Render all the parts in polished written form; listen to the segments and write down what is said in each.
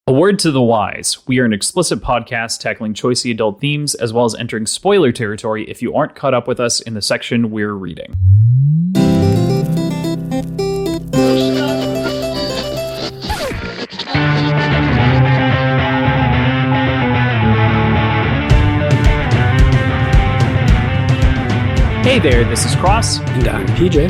A word to the wise. We are an explicit podcast tackling choicey adult themes as well as entering spoiler territory if you aren't caught up with us in the section we're reading. Hey there, this is Cross. And I'm PJ.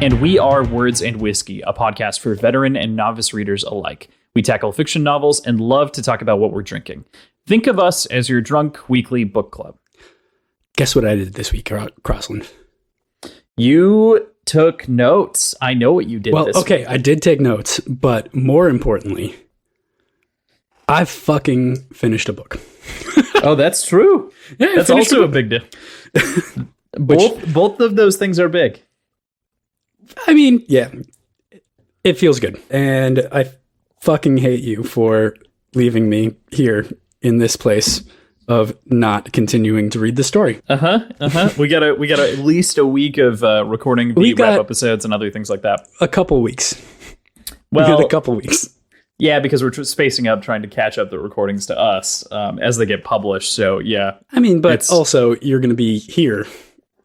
And we are Words and Whiskey, a podcast for veteran and novice readers alike. We tackle fiction novels and love to talk about what we're drinking. Think of us as your drunk weekly book club. Guess what I did this week, Crossland? You took notes. I know what you did this week. I did take notes, but more importantly, I fucking finished a book. Oh, that's true. Yeah, that's also a big deal. Both of those things are big. I mean, yeah, it feels good. And I fucking hate you for leaving me here in this place of not continuing to read the story. We got at least a week of recording the wrap episodes and other things like that. A couple weeks. Well, we got a couple weeks. Yeah, because we're spacing up trying to catch up the recordings to us as they get published. So yeah, I mean, but also you're going to be here,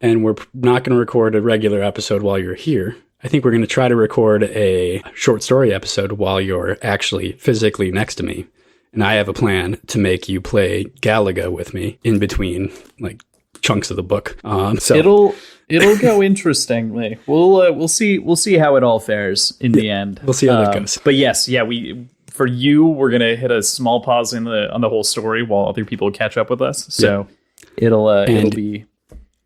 and we're not going to record a regular episode while you're here. I think we're going to try to record a short story episode while you're actually physically next to me. And I have a plan to make you play Galaga with me in between like chunks of the book. So it'll go interestingly. We'll see how it all fares in the end. We'll see how that goes. But yes, yeah, we're gonna hit a small pause on the whole story while other people catch up with us. So it'll be.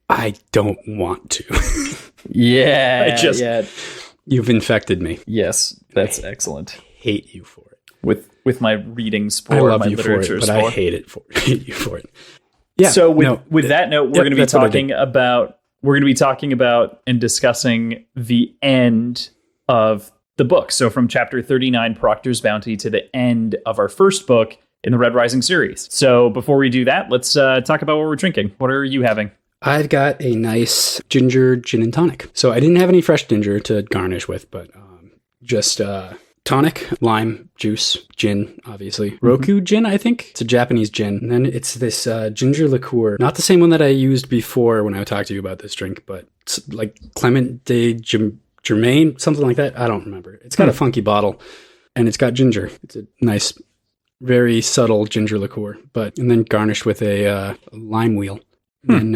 I don't want to. Yeah, you've infected me. Yes, that's excellent. I hate you for it. With my reading sport, I love my you for it, but I hate you for it. Yeah. So with that note, we're going to be talking about and discussing the end of the book. So from chapter 39, Proctor's Bounty, to the end of our first book in the Red Rising series. So before we do that, let's talk about what we're drinking. What are you having? I've got a nice ginger gin and tonic. So I didn't have any fresh ginger to garnish with, but just tonic, lime, juice, gin, obviously. Roku gin, I think. It's a Japanese gin. And then it's this ginger liqueur. Not the same one that I used before when I talked to you about this drink, but it's like Clement de Germain, something like that. I don't remember. It's got a funky bottle, and it's got ginger. It's a nice, very subtle ginger liqueur, and then garnished with a lime wheel. And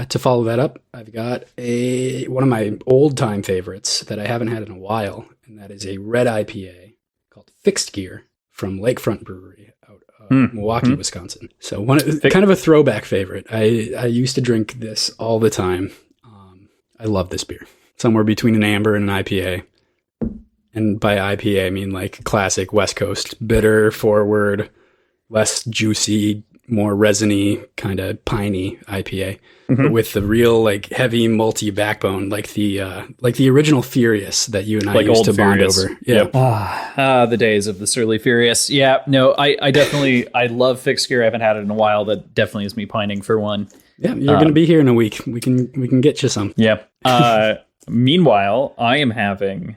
to follow that up, I've got one of my old-time favorites that I haven't had in a while, and that is a red IPA called Fixed Gear from Lakefront Brewery out of Milwaukee, Wisconsin. So kind of a throwback favorite. I used to drink this all the time. I love this beer. Somewhere between an amber and an IPA. And by IPA, I mean like classic West Coast, bitter, forward, less juicy, more resiny, kind of piney IPA, but with the real like heavy malty backbone, like the original Furious that you and I used to bond over. Yeah, yep. The days of the surly Furious. Yeah, no, I definitely I love Fixed Gear. I haven't had it in a while. That definitely is me pining for one. Yeah, you're going to be here in a week. We can get you some. Yeah. Meanwhile, I am having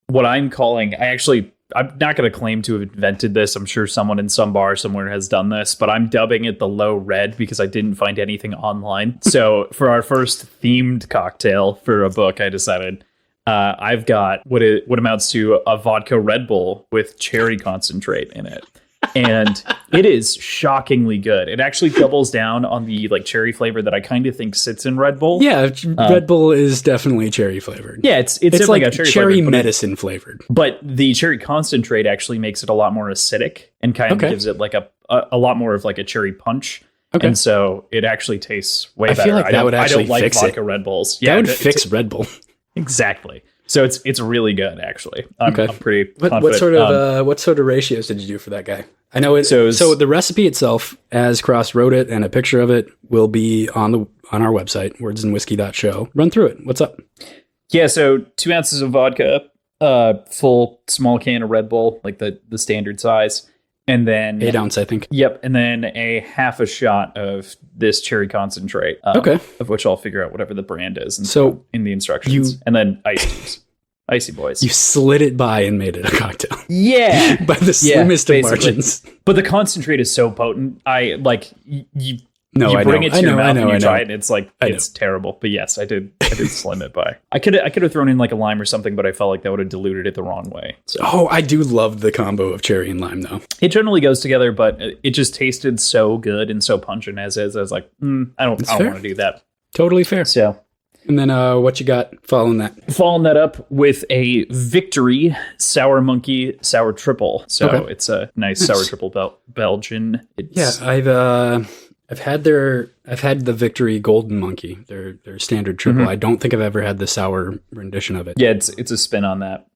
what I'm calling. I'm not going to claim to have invented this. I'm sure someone in some bar somewhere has done this, but I'm dubbing it the low red because I didn't find anything online. So for our first themed cocktail for a book, I decided I've got what amounts to a vodka Red Bull with cherry concentrate in it. And it is shockingly good. It actually doubles down on the like cherry flavor that I kind of think sits in Red Bull. Yeah, Red Bull is definitely cherry flavored. Yeah, it's like a cherry medicine flavored. But the cherry concentrate actually makes it a lot more acidic and kind of gives it like a lot more of like a cherry punch. Okay. And so it actually tastes way better. I feel like that would actually I don't like fix vodka it. Red Bulls. Yeah, that would fix Red Bull. Exactly. So it's really good, actually. I'm pretty confident. What sort of ratios did you do for that guy? I know it. So the recipe itself, as Cross wrote it, and a picture of it will be on our website, wordsandwhiskey.show. Run through it. What's up? Yeah, so 2 ounces of vodka, full small can of Red Bull, like the standard size, and then 8 ounce, I think. Yep, and then a half a shot of this cherry concentrate. Of which I'll figure out whatever the brand is. And so in the instructions, and then ice Icy boys. You slid it by and made it a cocktail. Yeah. By the slimmest of margins. But the concentrate is so potent. I like you. No, you I bring know. it to your mouth and you try it, and it's like it's terrible. But yes, I did slim it by. I could have thrown in like a lime or something, but I felt like that would have diluted it the wrong way. So. Oh, I do love the combo of cherry and lime, though. It generally goes together, but it just tasted so good and so pungent as is. I was like, I don't want to do that. Totally fair. So. And then what you got following that? Following that up with a Victory Sour Monkey Sour Triple. So it's a nice sour triple Belgian. I've had the Victory Golden Monkey, their standard triple. I don't think I've ever had the sour rendition of it. Yeah, it's a spin on that.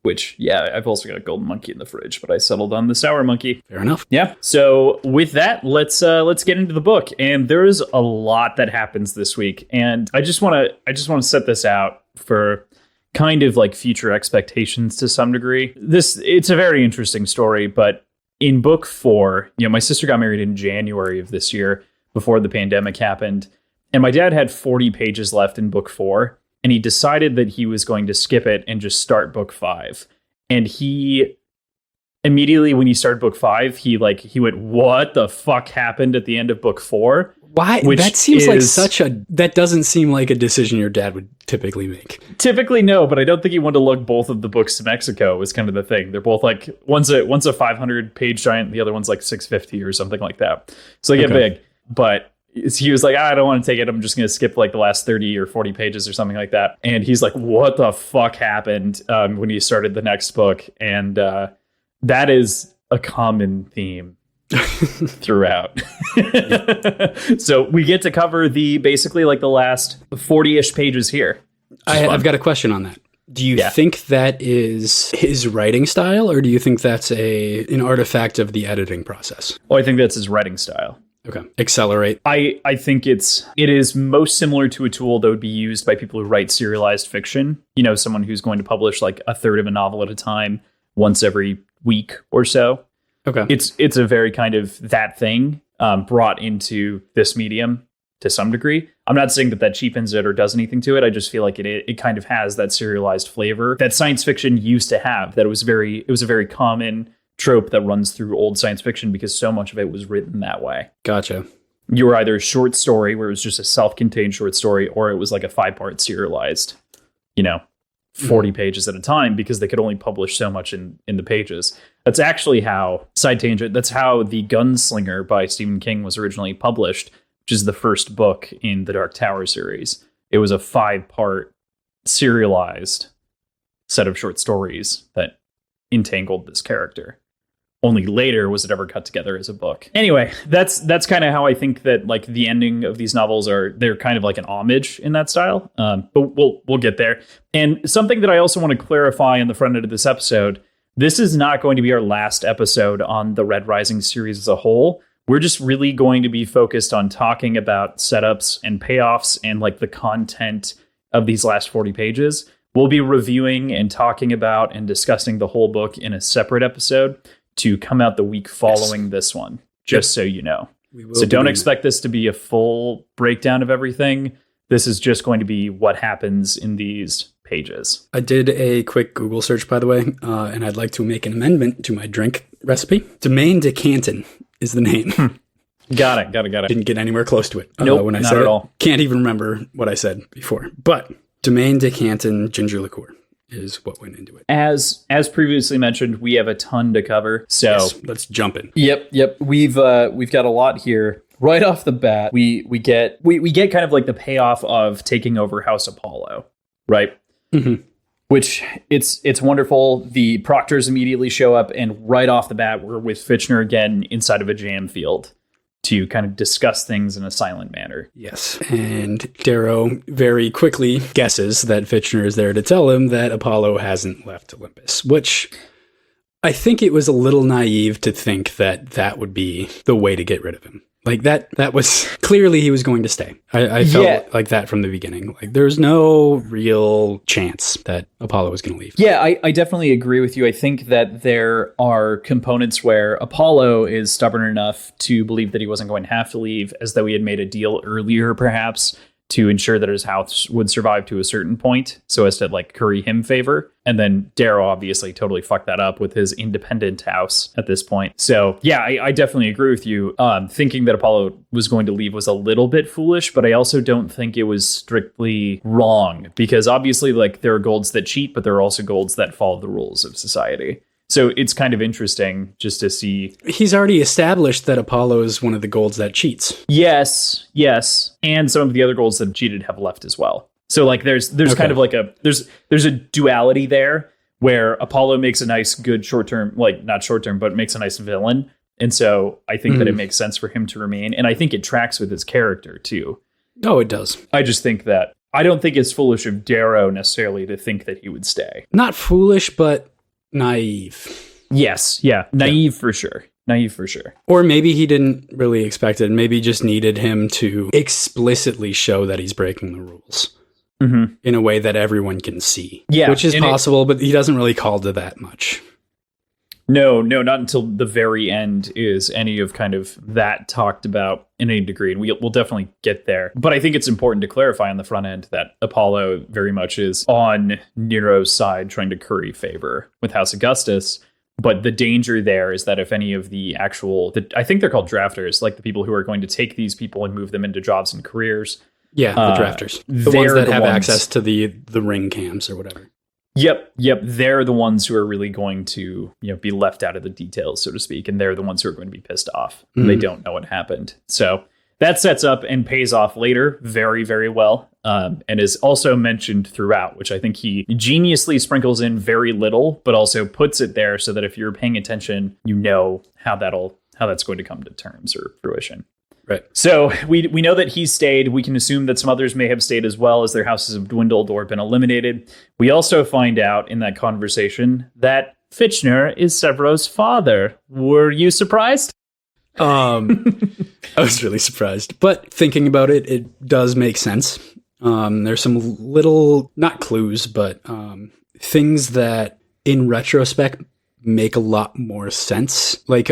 Which, I've also got a Golden Monkey in the fridge, but I settled on the Sour Monkey. Fair enough. Yeah. So with that, let's get into the book. And there is a lot that happens this week, and I just want to set this out for kind of like future expectations to some degree. It's a very interesting story, but in book 4, my sister got married in January of this year before the pandemic happened, and my dad had 40 pages left in book 4. And he decided that he was going to skip it and just start book 5. And he immediately, when he started book 5, he went, "What the fuck happened at the end of book 4?" Why? That seems that doesn't seem like a decision your dad would typically make. Typically, no, but I don't think he wanted to lug both of the books to Mexico was kind of the thing. They're both like, one's a 500-page giant, the other one's like 650 or something like that. So they get big, but he was like, I don't want to take it. I'm just going to skip like the last 30 or 40 pages or something like that. And he's like, what the fuck happened when he started the next book? And that is a common theme throughout. So we get to cover basically like the last 40-ish pages here. I've got a question on that. Do you think that is his writing style, or do you think that's an artifact of the editing process? Oh, I think that's his writing style. Okay. Accelerate. I think it is most similar to a tool that would be used by people who write serialized fiction. Someone who's going to publish like a third of a novel at a time once every week or so. Okay. It's a very kind of that thing brought into this medium to some degree. I'm not saying that cheapens it or does anything to it. I just feel like it kind of has that serialized flavor that science fiction used to have. That it was a very common trope that runs through old science fiction because so much of it was written that way. Gotcha. You were either a short story where it was just a self-contained short story, or it was like a 5-part serialized, 40 pages at a time, because they could only publish so much in the pages. That's actually how, side tangent, that's how The Gunslinger by Stephen King was originally published, which is the first book in the Dark Tower series. It was a 5-part serialized set of short stories that entangled this character. Only later was it ever cut together as a book. Anyway, that's kind of how I think that like the ending of these novels they're kind of like an homage in that style. But we'll get there. And something that I also want to clarify in the front end of this episode, this is not going to be our last episode on the Red Rising series as a whole. We're just really going to be focused on talking about setups and payoffs and like the content of these last 40 pages. We'll be reviewing and talking about and discussing the whole book in a separate episode to come out the week following this one, just so you know. So don't expect this to be a full breakdown of everything. This is just going to be what happens in these pages. I did a quick Google search, by the way, and I'd like to make an amendment to my drink recipe. Domaine de Canton is the name. Got it. Didn't get anywhere close to it. Nope, when I not said at it. all. Can't even remember what I said before. But Domaine de Canton ginger liqueur is what went into it. As previously mentioned, we have a ton to cover. So yes, let's jump in. Yep. We've got a lot here. Right off the bat, we get kind of like the payoff of taking over House Apollo, right? Mm-hmm. Which it's wonderful. The proctors immediately show up, and right off the bat, we're with Fitchner again inside of a jam field to kind of discuss things in a silent manner. Yes. And Darrow very quickly guesses that Fitchner is there to tell him that Apollo hasn't left Olympus, which I think it was a little naive to think that would be the way to get rid of him. Like that was clearly he was going to stay. I felt like that from the beginning. Like there's no real chance that Apollo was going to leave. Yeah, I definitely agree with you. I think that there are components where Apollo is stubborn enough to believe that he wasn't going to have to leave, as though he had made a deal earlier, perhaps, to ensure that his house would survive to a certain point so as to like curry him favor. And then Darrow obviously totally fucked that up with his independent house at this point. So yeah, I definitely agree with you. Thinking that Apollo was going to leave was a little bit foolish, but I also don't think it was strictly wrong, because obviously like there are golds that cheat, but there are also golds that follow the rules of society. So it's kind of interesting just to see. He's already established that Apollo is one of the golds that cheats. Yes. And some of the other golds that cheated have left as well. So like there's kind of like there's a duality there where Apollo makes a nice, good short-term, like not short-term, but makes a nice villain. And so I think that it makes sense for him to remain. And I think it tracks with his character too. Oh, it does. I just think that I don't think it's foolish of Darrow necessarily to think that he would stay. Not foolish, but naive. Yes. Yeah. Naive for sure. Or maybe he didn't really expect it. Maybe just needed him to explicitly show that he's breaking the rules in a way that everyone can see. Yeah. Which is possible, but he doesn't really call to that much. No, not until the very end is any of kind of that talked about in any degree. And we'll definitely get there. But I think it's important to clarify on the front end that Apollo very much is on Nero's side trying to curry favor with House Augustus. But the danger there is that if any of the I think they're called drafters, like the people who are going to take these people and move them into jobs and careers. Yeah, the drafters. The ones that have access to the ring cams or whatever. Yep. They're the ones who are really going to, be left out of the details, so to speak. And they're the ones who are going to be pissed off. They don't know what happened. So that sets up and pays off later very, very well. And is also mentioned throughout, which I think he geniusly sprinkles in very little, but also puts it there so that if you're paying attention, you know how that's going to come to terms or fruition. Right. So we know that he stayed. We can assume that some others may have stayed as well, as their houses have dwindled or been eliminated. We also find out in that conversation that Fitchner is Severo's father. Were you surprised? I was really surprised, but thinking about it, it does make sense. There's some little, not clues, but things that in retrospect make a lot more sense. Like,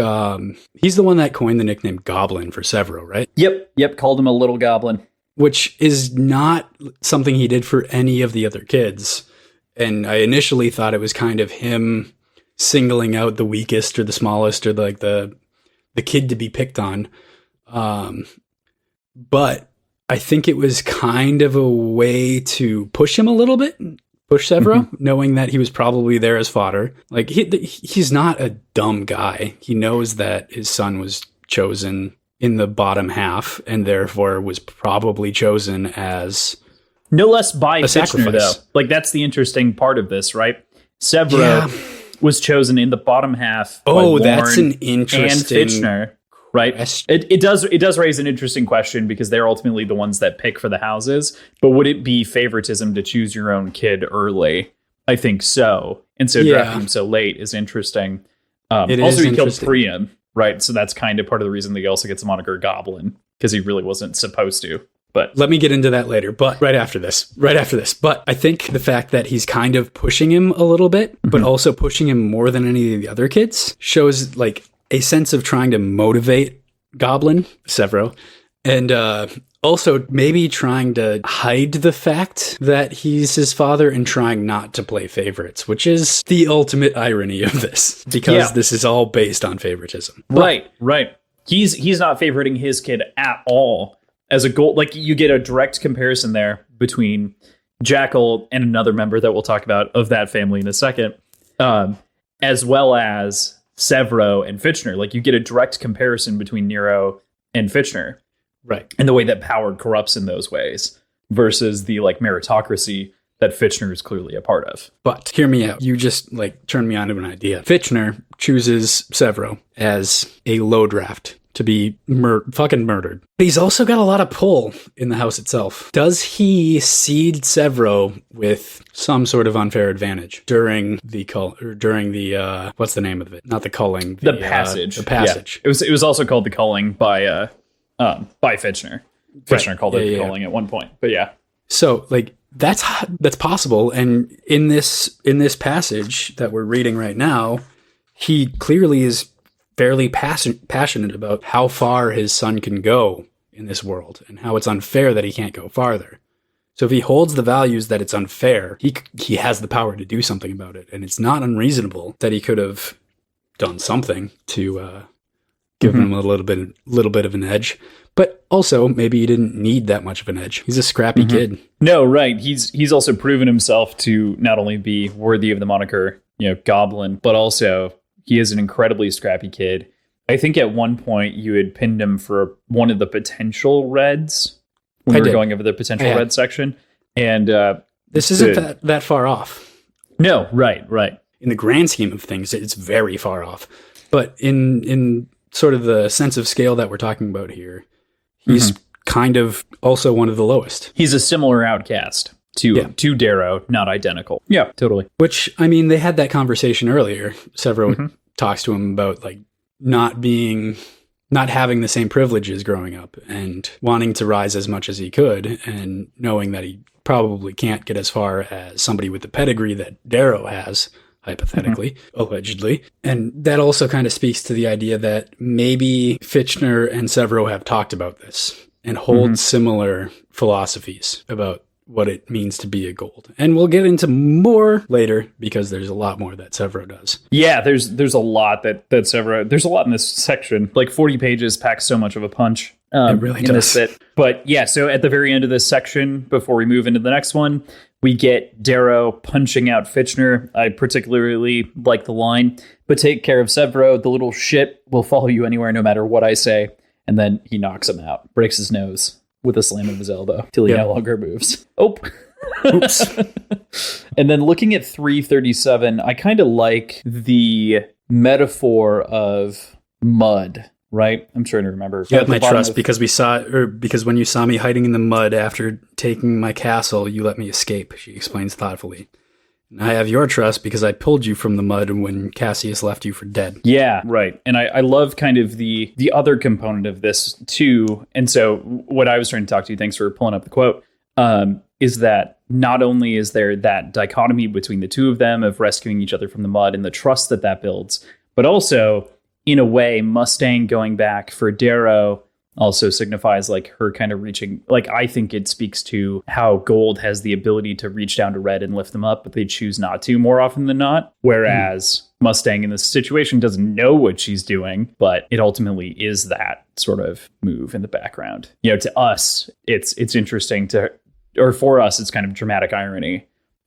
he's the one that coined the nickname Goblin for Severo, right? Yep. Called him a little goblin. Which is not something he did for any of the other kids. And I initially thought it was kind of him singling out the weakest or the smallest or like the kid to be picked on. But I think it was kind of a way to push him a little bit. Push Severo, knowing that he was probably there as fodder. Like, he's not a dumb guy. He knows that his son was chosen in the bottom half and therefore was probably chosen as no less by a Fitchner, sacrifice. though. Like, that's the interesting part of this, right? Severo was chosen in the bottom half. Oh, that's an interesting and Fitchner. Right. It does raise an interesting question, because they're ultimately the ones that pick for the houses. But would it be favoritism to choose your own kid early? I think so. And so drafting him so late is interesting. Also, he killed Priam, right? So that's kind of part of the reason that he also gets the moniker Goblin, because he really wasn't supposed to. But let me get into that later. But right after this. But I think the fact that he's kind of pushing him a little bit, but also pushing him more than any of the other kids, shows like a sense of trying to motivate Goblin, Severo, and also maybe trying to hide the fact that he's his father and trying not to play favorites, which is the ultimate irony of this, because this is all based on favoritism. Right. He's not favoriting his kid at all as a goal. Like, you get a direct comparison there between Jackal and another member that we'll talk about of that family in a second, as well as Severo and Fitchner. Like, you get a direct comparison between Nero and Fitchner, right? And the way that power corrupts in those ways versus the like meritocracy that Fitchner is clearly a part of. But hear me out. You just like turned me on to an idea. Fitchner chooses Severo as a low draft to be fucking murdered. But he's also got a lot of pull in the house itself. Does he seed Severo with some sort of unfair advantage during the what's the name of it? Not the culling. The passage. The passage. Yeah. It was also called the culling by Fitchner. Fitchner called it the culling at one point. But yeah. So like that's possible. And in this passage that we're reading right now, he clearly is fairly passionate about how far his son can go in this world and how it's unfair that he can't go farther. So if he holds the values that it's unfair, he has the power to do something about it. And it's not unreasonable that he could have done something to give him a little bit of an edge. But also, maybe he didn't need that much of an edge. He's a scrappy kid. No, right. He's also proven himself to not only be worthy of the moniker, Goblin, but also he is an incredibly scrappy kid. I think at one point you had pinned him for one of the potential reds when we were going over the potential red section. And this isn't that far off. No, right. In the grand scheme of things, it's very far off. But in sort of the sense of scale that we're talking about here, he's kind of also one of the lowest. He's a similar outcast to Darrow, not identical. Yeah, totally. Which, I mean, they had that conversation earlier. Severo talks to him about like not having the same privileges growing up and wanting to rise as much as he could and knowing that he probably can't get as far as somebody with the pedigree that Darrow has, hypothetically, allegedly. And that also kind of speaks to the idea that maybe Fitchner and Severo have talked about this and hold similar philosophies about what it means to be a gold. And we'll get into more later because there's a lot more that Severo does. Yeah, there's a lot that Severo, there's a lot in this section. Like 40 pages packs so much of a punch. It really does. But yeah, so at the very end of this section, before we move into the next one, we get Darrow punching out Fitchner. I particularly like the line, "But take care of Severo, the little shit will follow you anywhere no matter what I say." And then he knocks him out, breaks his nose with a slam of his elbow till he no longer moves. Oh. Oops. And then looking at 337, I kind of like the metaphor of mud, right? I'm trying to remember. You have my trust because because when you saw me hiding in the mud after taking my castle, you let me escape, she explains thoughtfully. And I have your trust because I pulled you from the mud when Cassius left you for dead. Yeah, right. And I love kind of the other component of this too. And so what I was trying to talk to you, thanks for pulling up the quote, is that not only is there that dichotomy between the two of them of rescuing each other from the mud and the trust that builds, but also in a way, Mustang going back for Darrow also signifies like her kind of reaching, like I think it speaks to how Gold has the ability to reach down to Red and lift them up, but they choose not to more often than not. Whereas Mustang in this situation doesn't know what she's doing, but it ultimately is that sort of move in the background. To us, it's interesting or for us, it's kind of dramatic irony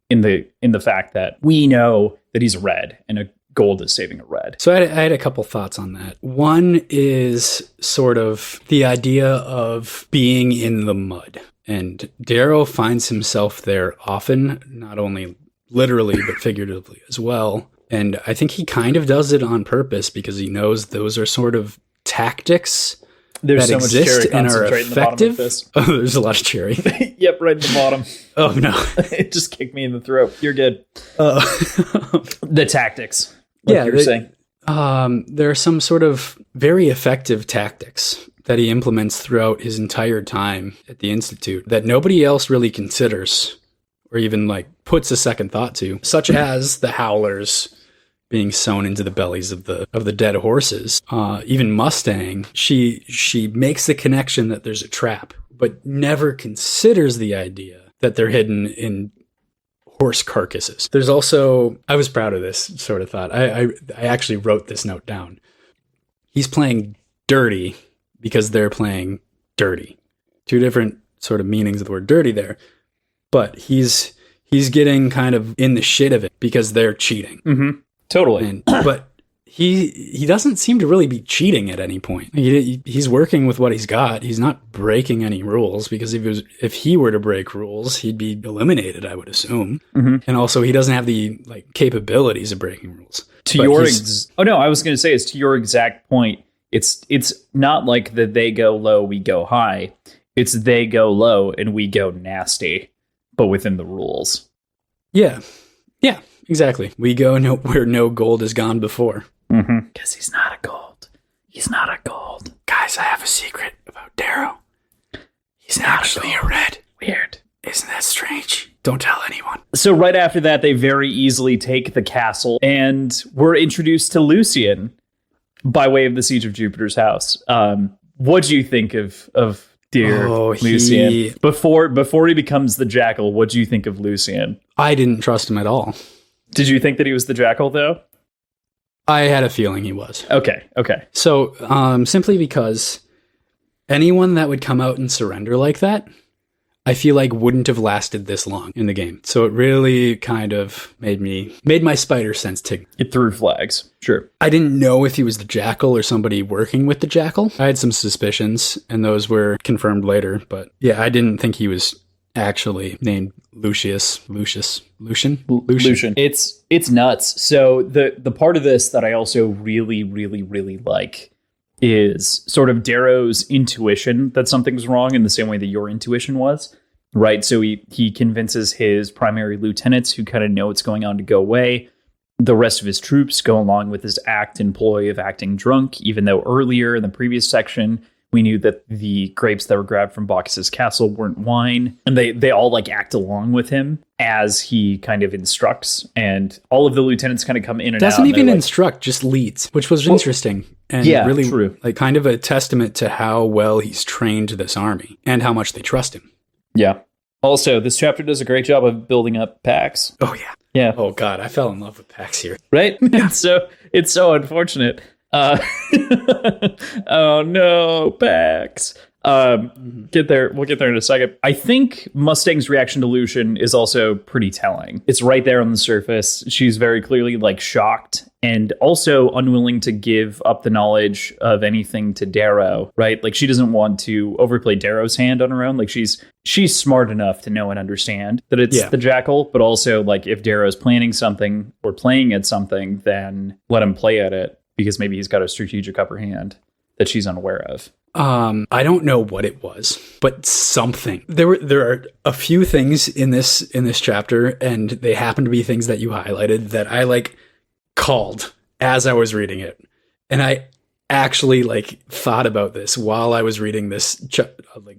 in the fact that we know that he's a Red and a Gold is saving a Red. So I had a couple thoughts on that. One is sort of the idea of being in the mud. And Darrow finds himself there often, not only literally, but figuratively as well. And I think he kind of does it on purpose because he knows those are sort of tactics that so exist and are effective. Oh, there's a lot of cherry. Yep, right at the bottom. Oh, no. It just kicked me in the throat. You're good. The tactics. You're saying. There are some sort of very effective tactics that he implements throughout his entire time at the Institute that nobody else really considers or even like puts a second thought to, such as the howlers being sewn into the bellies of the dead horses. Even Mustang, she makes the connection that there's a trap, but never considers the idea that they're hidden in horse carcasses. There's also, I was proud of this sort of thought. I actually wrote this note down. He's playing dirty because they're playing dirty. Two different sort of meanings of the word dirty there. But he's getting kind of in the shit of it because they're cheating. Mm-hmm. Totally. But he doesn't seem to really be cheating at any point. He's working with what he's got. He's not breaking any rules because if he were to break rules, he'd be eliminated, I would assume. Mm-hmm. And also he doesn't have the capabilities of breaking rules. I was going to say, it's to your exact point. It's not like that they go low, we go high. It's they go low and we go nasty, but within the rules. Yeah, exactly. We go where no gold has gone before. Because he's not a gold. He's not a gold. Guys, I have a secret about Darrow. He's actually a Red. Weird. Isn't that strange? Don't tell anyone. So right after that, they very easily take the castle, and we're introduced to Lucian by way of the Siege of Jupiter's house. What do you think of dear Lucian. Before he becomes the Jackal, what do you think of Lucian? I didn't trust him at all. Did you think that he was the Jackal, though? I had a feeling he was. Okay. So, simply because anyone that would come out and surrender like that, I feel like wouldn't have lasted this long in the game. So it really kind of made my spider sense tingle. It threw flags. Sure. I didn't know if he was the Jackal or somebody working with the Jackal. I had some suspicions, and those were confirmed later. But yeah, I didn't think he was actually named Lucian. It's nuts. So the part of this that I also really, really, really like is sort of Darrow's intuition that something's wrong in the same way that your intuition was, right? So he convinces his primary lieutenants, who kind of know what's going on, to go away. The rest of his troops go along with his ploy of acting drunk, even though earlier in the previous section, we knew that the grapes that were grabbed from Bacchus's castle weren't wine, and they all like act along with him as he kind of instructs, and all of the lieutenants kind of come in and out. Doesn't even instruct, just leads, which was interesting. And really, true. Like kind of a testament to how well he's trained this army and how much they trust him. Yeah. Also, this chapter does a great job of building up Pax. Oh yeah. Yeah. Oh god, I fell in love with Pax here. Right? It's so unfortunate. Oh no, Pax. We'll get there in a second. I think Mustang's reaction to Lucian is also pretty telling. It's right there on the surface. She's very clearly like shocked and also unwilling to give up the knowledge of anything to Darrow, right? Like she doesn't want to overplay Darrow's hand on her own. Like she's smart enough to know and understand that it's the Jackal, but also like if Darrow's planning something or playing at something, then let him play at it because maybe he's got a strategic upper hand that she's unaware of. I don't know what it was, but something. There are a few things in this chapter, and they happen to be things that you highlighted that I like called as I was reading it, and I actually like thought about this while I was reading this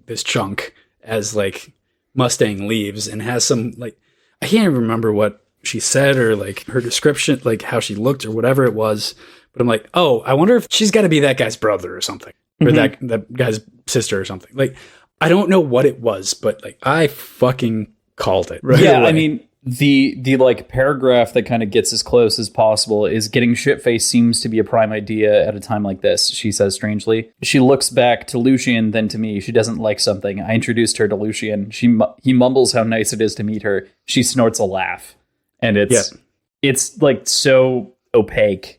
this chunk as like Mustang leaves and has some like I can't even remember what she said or like her description, like how she looked or whatever it was, but I'm like, oh, I wonder if she's got to be that guy's brother or something. Or that guy's sister or something. Like, I don't know what it was, but like I fucking called it. Right away. I mean, the like paragraph that kind of gets as close as possible is getting shit-faced seems to be a prime idea at a time like this, she says strangely. She looks back to Lucian, then to me. She doesn't like something. I introduced her to Lucian. He mumbles how nice it is to meet her. She snorts a laugh. And it's like so opaque.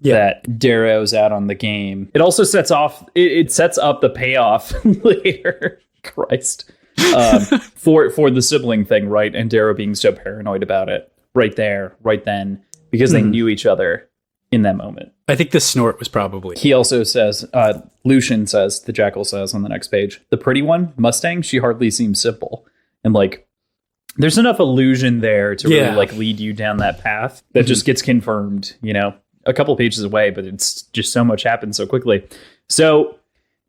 That Darrow's out on the game. It also sets up the payoff later. Christ. For the sibling thing, right? And Darrow being so paranoid about it right there, right then, because they knew each other in that moment. I think the snort was probably. He also says, Lucian says, the Jackal says on the next page, the pretty one, Mustang, she hardly seems simple. And like, there's enough illusion there to really like lead you down that path that just gets confirmed, you know? A couple pages away, but it's just so much happens so quickly. So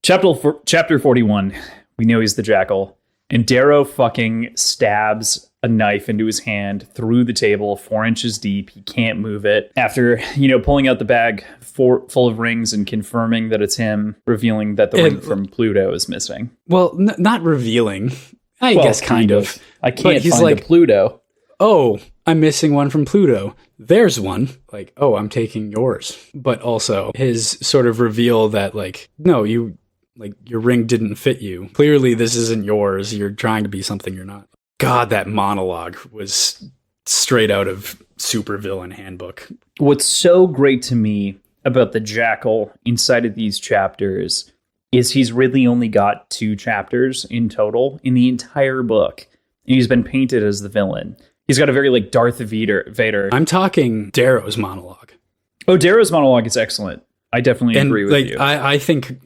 chapter 41, we know he's the Jackal, and Darrow fucking stabs a knife into his hand through the table 4 inches deep. He can't move it after, pulling out the bag full of rings and confirming that it's him, revealing that the ring from Pluto is missing. Well, not revealing. I guess kind of. I can't find a Pluto. Oh, I'm missing one from Pluto. There's one. Like, oh, I'm taking yours. But also his sort of reveal that like, no, your ring didn't fit you. Clearly this isn't yours. You're trying to be something you're not. God, that monologue was straight out of Supervillain Handbook. What's so great to me about the Jackal inside of these chapters is he's really only got 2 chapters in total in the entire book. And he's been painted as the villain. He's got a very like Darth Vader. I'm talking Darrow's monologue. Oh, Darrow's monologue is excellent. I definitely agree with you. I think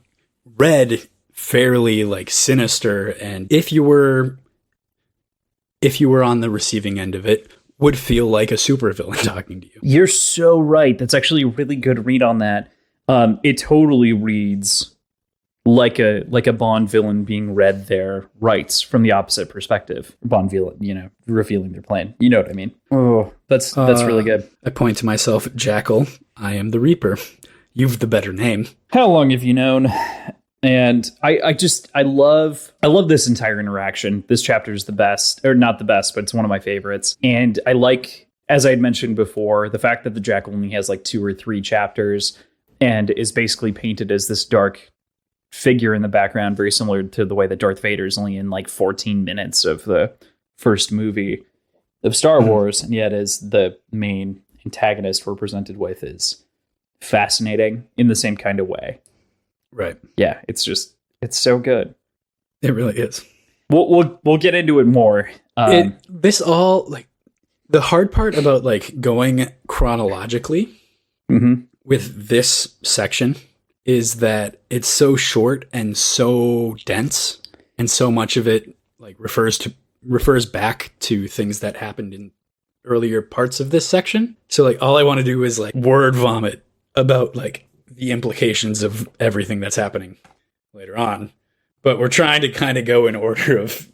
read fairly like sinister, and if you were on the receiving end of it, would feel like a supervillain talking to you. You're so right. That's actually a really good read on that. It totally reads like a Bond villain being read their rights from the opposite perspective. Bond villain, revealing their plan. You know what I mean? Oh, that's really good. I point to myself, Jackal. I am the Reaper. You've the better name. How long have you known? And I love this entire interaction. This chapter is the best, or not the best, but it's one of my favorites. And I like, as I had mentioned before, the fact that the Jackal only has like 2 or 3 chapters and is basically painted as this dark figure in the background, very similar to the way that Darth Vader is only in like 14 minutes of the first movie of Star Wars, and yet as the main antagonist we're presented with is fascinating in the same kind of way. Right. Yeah, it's so good. It really is. We'll get into it more. This all, like, the hard part about like going chronologically with this section is that it's so short and so dense, and so much of it like refers back to things that happened in earlier parts of this section. So like all I want to do is like word vomit about like the implications of everything that's happening later on. But we're trying to kind of go in order of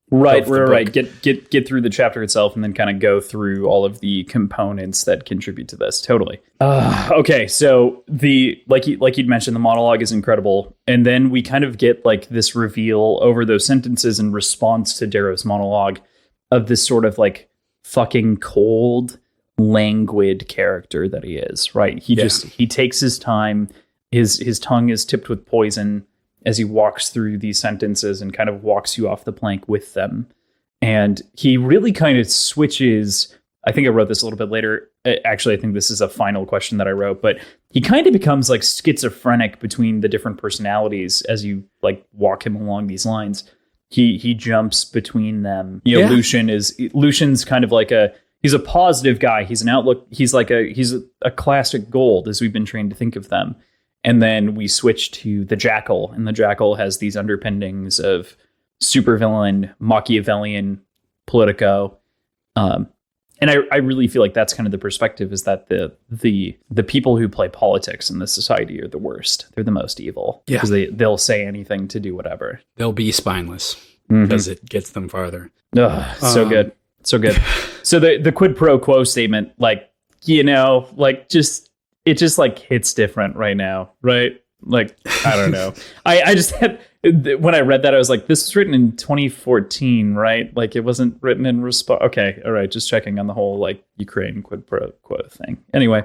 right. Get through the chapter itself and then kind of go through all of the components that contribute to this. Totally. Okay, so like you'd mentioned, the monologue is incredible, and then we kind of get like this reveal over those sentences in response to Darrow's monologue of this sort of like fucking cold, languid character that he is. Right? He takes his time. His tongue is tipped with poison as he walks through these sentences and kind of walks you off the plank with them. And he really kind of switches. I think I wrote this a little bit later. Actually, I think this is a final question that I wrote, but he kind of becomes like schizophrenic between the different personalities as you like walk him along these lines. He jumps between them. You know, Lucian's kind of like he's a positive guy. He's an outlook. He's a classic gold as we've been trained to think of them. And then we switch to the Jackal, and the Jackal has these underpinnings of supervillain, Machiavellian, Politico. And I really feel like that's kind of the perspective, is that the people who play politics in this society are the worst. They're the most evil. Yeah. Because they'll say anything to do whatever. They'll be spineless because it gets them farther. So good. So good. So the quid pro quo statement, like, you know, like it just like hits different right now, right? Like, I don't know. I just had, when I read that, I was like, this was written in 2014, right? Like, it wasn't written in response. Okay, all right, just checking on the whole like Ukraine quid pro quo thing. Anyway,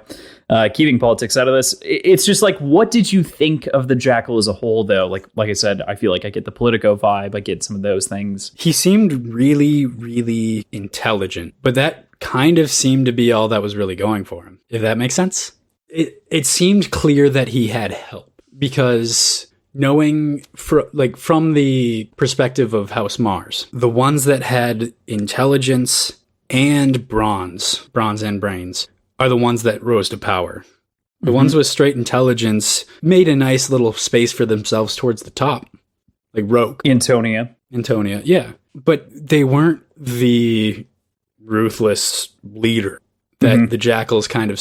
keeping politics out of this, it's just like, what did you think of the Jackal as a whole, though? Like I said, I feel like I get the Politico vibe. I get some of those things. He seemed really, really intelligent, but that kind of seemed to be all that was really going for him, if that makes sense. It seemed clear that he had help, because knowing from the perspective of House Mars, the ones that had intelligence and bronze and brains, are the ones that rose to power. The ones with straight intelligence made a nice little space for themselves towards the top, like Rogue. Antonia, yeah. But they weren't the ruthless leader that the Jackals kind of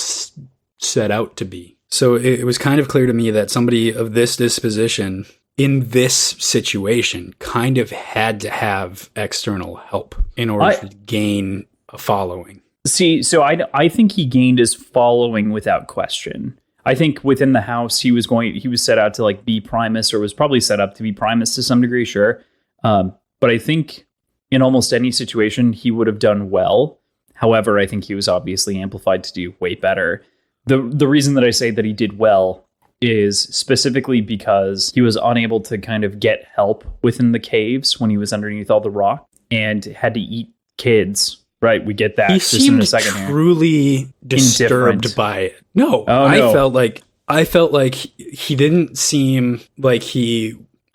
set out to be. So it was kind of clear to me that somebody of this disposition in this situation kind of had to have external help in order to gain a following. See, so I think he gained his following without question. I think within the house, he was set out to like be Primus, or was probably set up to be Primus to some degree, sure. But I think in almost any situation, he would have done well. However, I think he was obviously amplified to do way better. The reason that I say that he did well is specifically because he was unable to kind of get help within the caves when he was underneath all the rock and had to eat kids. Right, we get that. He just seemed in a second truly disturbed by it. No, I felt like he didn't seem like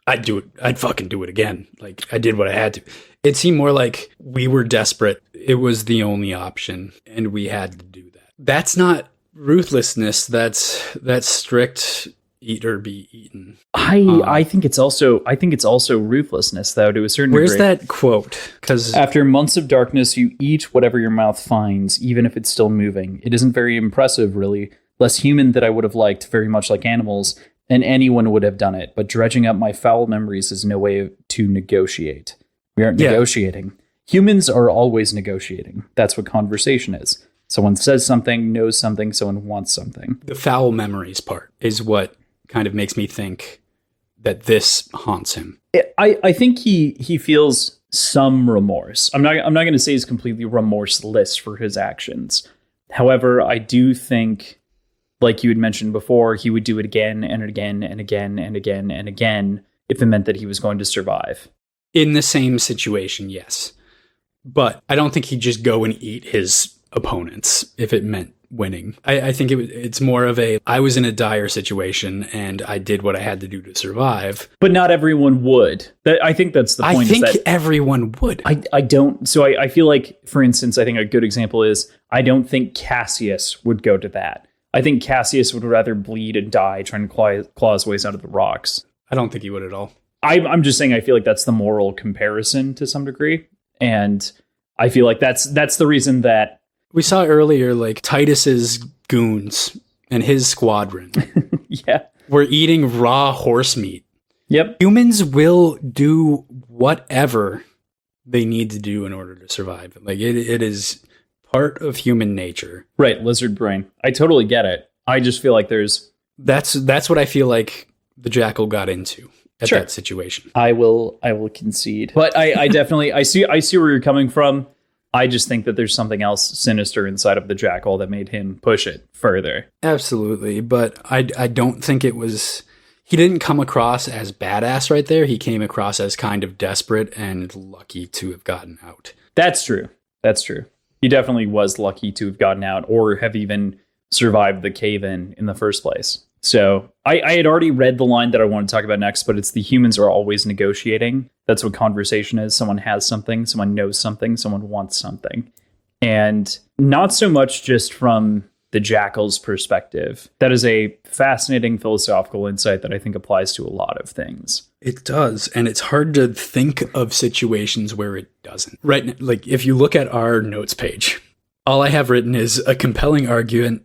I'd do it. I'd fucking do it again. Like, I did what I had to. It seemed more like we were desperate. It was the only option, and we had to do that. That's not ruthlessness. That's strict eat or be eaten. I think it's also ruthlessness, though, to a certain degree. Where's that quote? Because after months of darkness, you eat whatever your mouth finds, even if it's still moving. It isn't very impressive, really. Less human than I would have liked, very much like animals, and anyone would have done it. But dredging up my foul memories is no way to negotiate. We aren't negotiating. Humans are always negotiating. That's what conversation is. Someone says something, knows something, someone wants something. The foul memories part is what kind of makes me think that this haunts him. I think he feels some remorse. I'm not going to say he's completely remorseless for his actions. However, I do think, like you had mentioned before, he would do it again and again and again and again and again if it meant that he was going to survive. In the same situation, yes. But I don't think he'd just go and eat his opponents if it meant winning. I think it's more of I was in a dire situation and I did what I had to do to survive. But not everyone would. I think that's the point. I think everyone would. I don't. So I feel like, for instance, I think a good example is I don't think Cassius would go to that. I think Cassius would rather bleed and die trying to claw his ways out of the rocks. I don't think he would at all. I'm just saying I feel like that's the moral comparison to some degree. And I feel like that's the reason that we saw earlier, like Titus's goons and his squadron were eating raw horse meat. Yep. Humans will do whatever they need to do in order to survive. Like it is part of human nature. Right. Lizard brain. I totally get it. I just feel like that's what I feel like the jackal got into at that situation. I will concede. But I definitely I see where you're coming from. I just think that there's something else sinister inside of the jackal that made him push it further. Absolutely, but I don't think it was... He didn't come across as badass right there. He came across as kind of desperate and lucky to have gotten out. That's true. He definitely was lucky to have gotten out or have even survived the cave-in the first place. So I had already read the line that I want to talk about next, but it's the humans are always negotiating. That's what conversation is. Someone has something, someone knows something, someone wants something. And not so much just from the jackal's perspective. That is a fascinating philosophical insight that I think applies to a lot of things. It does. And it's hard to think of situations where it doesn't. Right. Like if you look at our notes page, all I have written is a compelling argument,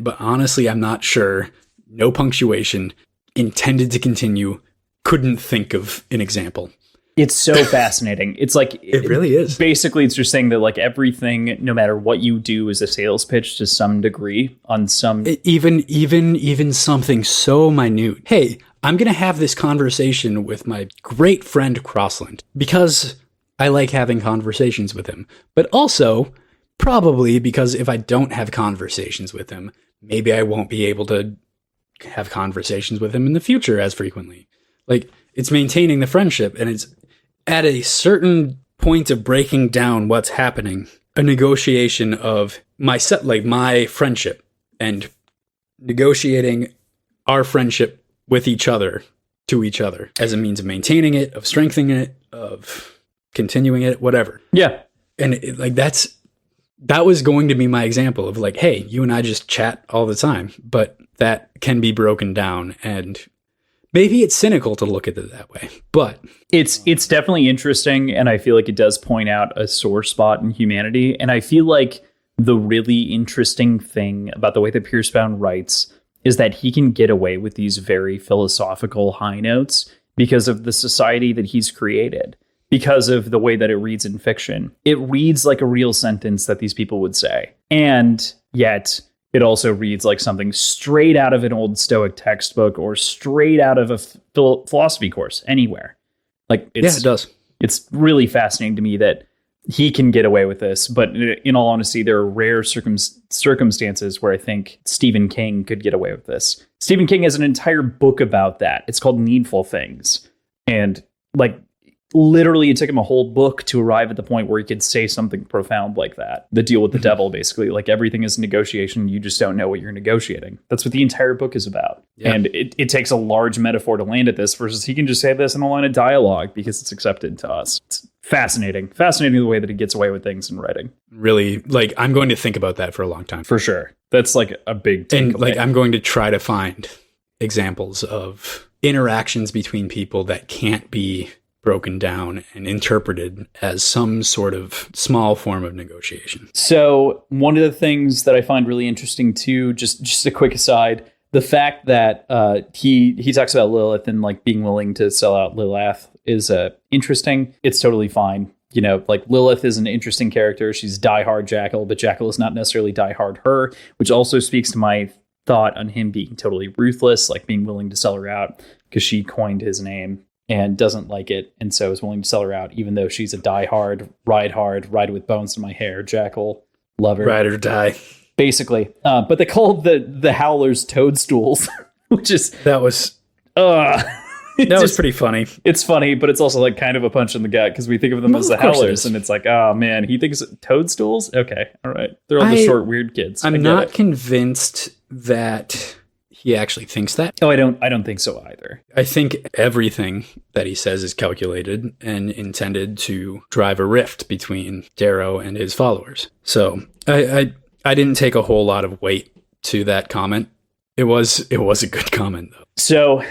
but honestly, I'm not sure. No punctuation, intended to continue, couldn't think of an example. It's so fascinating. It's like... It really is. Basically, it's just saying that like everything, no matter what you do, is a sales pitch to some degree on some... Even something so minute. Hey, I'm going to have this conversation with my great friend Crossland because I like having conversations with him. But also, probably because if I don't have conversations with him, maybe I won't be able to have conversations with him in the future as frequently. Like, it's maintaining the friendship, and it's at a certain point of breaking down what's happening, a negotiation of my friendship and negotiating our friendship with each other to each other as a means of maintaining it, of strengthening it, of continuing it, whatever. Yeah. And that was going to be my example of like, hey, you and I just chat all the time, but that can be broken down, and maybe it's cynical to look at it that way, but it's definitely interesting, and I feel like it does point out a sore spot in humanity. And I feel like the really interesting thing about the way that Piercebound writes is that he can get away with these very philosophical high notes because of the society that he's created, because of the way that it reads in fiction. It reads like a real sentence that these people would say, and yet it also reads like something straight out of an old Stoic textbook or straight out of a philosophy course anywhere. Like, it does. It's really fascinating to me that he can get away with this. But in all honesty, there are rare circumstances where I think Stephen King could get away with this. Stephen King has an entire book about that. It's called Needful Things. And like, literally, it took him a whole book to arrive at the point where he could say something profound like that. The deal with the devil, basically. Like, everything is negotiation. You just don't know what you're negotiating. That's what the entire book is about. Yeah. And it takes a large metaphor to land at this versus he can just say this in a line of dialogue because it's accepted to us. It's fascinating. Fascinating the way that he gets away with things in writing. Really, like, I'm going to think about that for a long time. For sure. That's like a big takeaway. And like, I'm going to try to find examples of interactions between people that can't be broken down and interpreted as some sort of small form of negotiation. So one of the things that I find really interesting too, just a quick aside, the fact that he talks about Lilith and like being willing to sell out Lilith is interesting. It's totally fine. You know, like Lilith is an interesting character. She's diehard Jackal, but Jackal is not necessarily diehard her, which also speaks to my thought on him being totally ruthless, like being willing to sell her out because she coined his name and doesn't like it, and so is willing to sell her out, even though she's a hard, ride with bones in my hair, jackal lover. Ride or die. Basically. But they called the howlers toadstools, which is... That was pretty funny. It's funny, but it's also like kind of a punch in the gut because we think of them as the howlers, and it's like, oh man, he thinks toadstools? Okay, all right. They're all the short, weird kids. I'm not convinced that he actually thinks that. Oh, I don't think so either. I think everything that he says is calculated and intended to drive a rift between Darrow and his followers. So I didn't take a whole lot of weight to that comment. It was a good comment though. So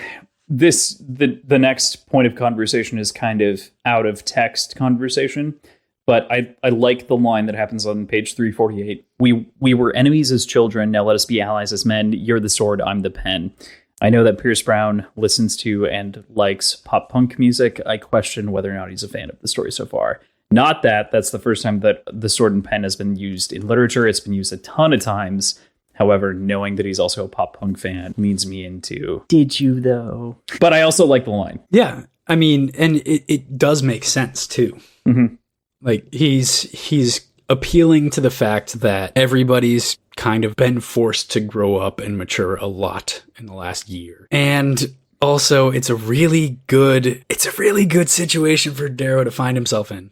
the next point of conversation is kind of out of text conversation, but I like the line that happens on page 348. We were enemies as children, now let us be allies as men. You're the sword, I'm the pen. I know that Pierce Brown listens to and likes pop punk music. I question whether or not he's a fan of the story so far. Not that that's the first time that the sword and pen has been used in literature. It's been used a ton of times. However, knowing that he's also a pop punk fan leads me into, did you though? But I also like the line. Yeah. I mean, and it does make sense too. Mm-hmm. Like he's appealing to the fact that everybody's kind of been forced to grow up and mature a lot in the last year. And also it's a really good situation for Darrow to find himself in.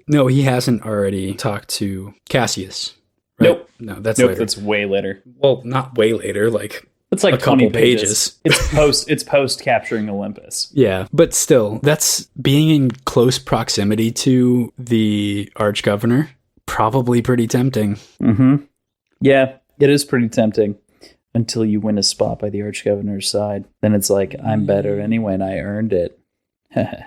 No, he hasn't already talked to Cassius. Right? Nope. No, that's nope, later. That's way later. Well, not way later, like it's like a 20 couple pages. It's post capturing Olympus. Yeah, but still, that's being in close proximity to the Archgovernor. Probably pretty tempting. Mm-hmm. Yeah, it is pretty tempting until you win a spot by the Archgovernor's side. Then it's like, I'm better anyway, and I earned it.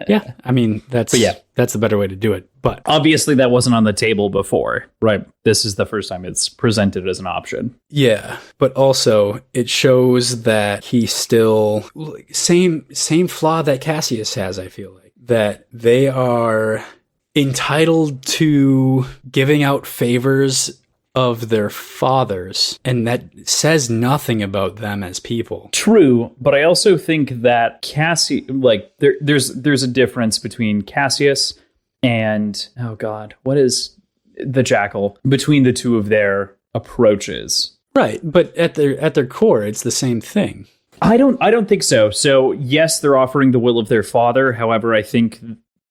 Yeah, I mean, that's the better way to do it. But obviously that wasn't on the table before, right? This is the first time it's presented as an option. Yeah, but also it shows that he still same flaw that Cassius has, I feel like. That they are entitled to giving out favors of their fathers, and that says nothing about them as people. True, but I also think that there's a difference between Cassius and, oh god, what is the Jackal, between the two of their approaches. Right, but at their core, it's the same thing. I don't think so. So yes, they're offering the will of their father. However, I think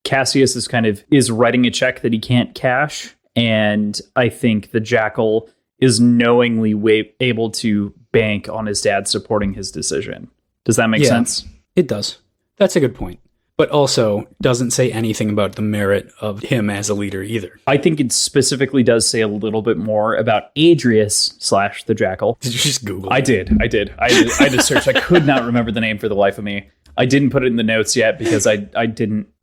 Cassius is writing a check that he can't cash. And I think the Jackal is knowingly able to bank on his dad supporting his decision. Does that make sense? It does. That's a good point. But also doesn't say anything about the merit of him as a leader either. I think it specifically does say a little bit more about Adrius / the Jackal. Did you just Google I did. I had to search. I could not remember the name for the life of me. I didn't put it in the notes yet because I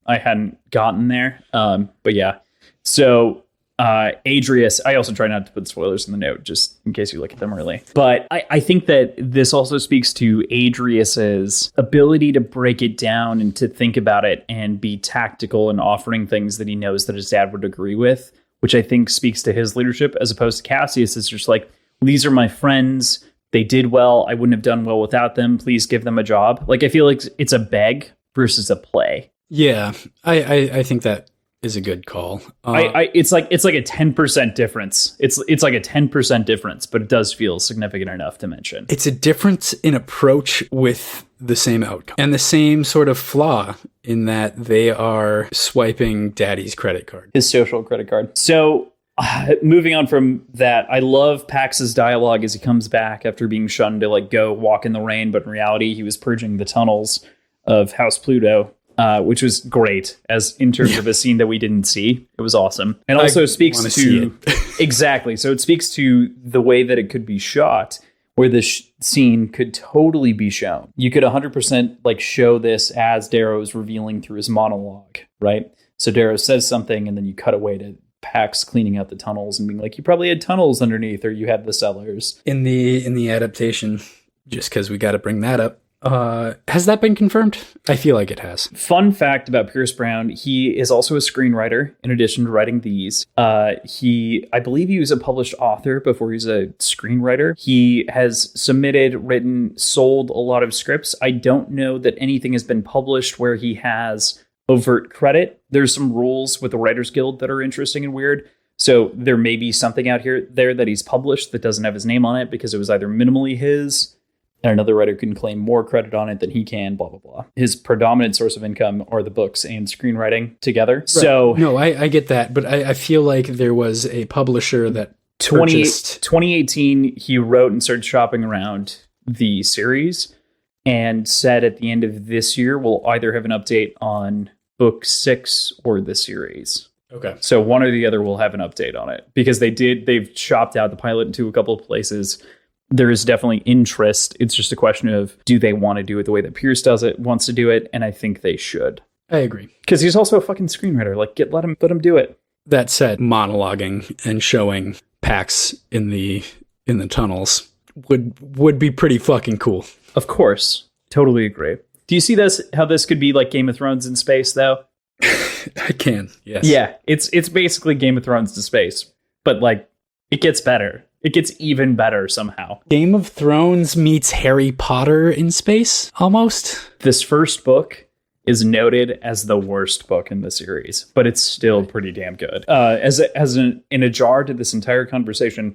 hadn't gotten there. But yeah. So Adrius, I also try not to put spoilers in the note just in case you look at them early. But I think that this also speaks to Adrius's ability to break it down and to think about it and be tactical in offering things that he knows that his dad would agree with, which I think speaks to his leadership, as opposed to Cassius. It's just like, these are my friends. They did well. I wouldn't have done well without them. Please give them a job. Like, I feel like it's a beg versus a play. Yeah, I think that is a good call. It's like a 10% difference. It's like a 10% difference, but it does feel significant enough to mention. It's a difference in approach with the same outcome and the same sort of flaw in that they are swiping daddy's credit card, his social credit card. So moving on from that, I love Pax's dialogue as he comes back after being shunned to go walk in the rain, but in reality he was purging the tunnels of House Pluto. Which was great as in terms of a scene that we didn't see. It was awesome. And also speaks to exactly. So it speaks to the way that it could be shot, where this scene could totally be shown. You could 100% show this as Darrow is revealing through his monologue, right? So Darrow says something and then you cut away to Pax cleaning out the tunnels and being like, you probably had tunnels underneath, or you had the cellars. In the adaptation, just because we got to bring that up, Has that been confirmed? I feel like it has. Fun fact about Pierce Brown, he is also a screenwriter in addition to writing these. I believe he was a published author before he was a screenwriter. He has submitted, written, sold a lot of scripts. I don't know that anything has been published where he has overt credit. There's some rules with the Writers Guild that are interesting and weird. So there may be something out there that he's published that doesn't have his name on it because it was either minimally his and another writer can claim more credit on it than he can, blah, blah, blah. His predominant source of income are the books and screenwriting together. Right. So no, I get that. But I feel like there was a publisher that 2018, he wrote and started shopping around the series and said at the end of this year, we'll either have an update on book 6 or the series. Okay. So one or the other will have an update on it because they've chopped out the pilot into a couple of places. There is definitely interest. It's just a question of, do they want to do it the way that Pierce wants to do it? And I think they should. I agree. Because he's also a fucking screenwriter. Like, let him do it. That said, monologuing and showing Pax in the tunnels would be pretty fucking cool. Of course. Totally agree. Do you see how this could be like Game of Thrones in space, though? I can, yes. Yeah, it's basically Game of Thrones to space. But, like, it gets better. It gets even better somehow. Game of Thrones meets Harry Potter in space, almost. This first book is noted as the worst book in the series, but it's still pretty damn good. In a jar to this entire conversation,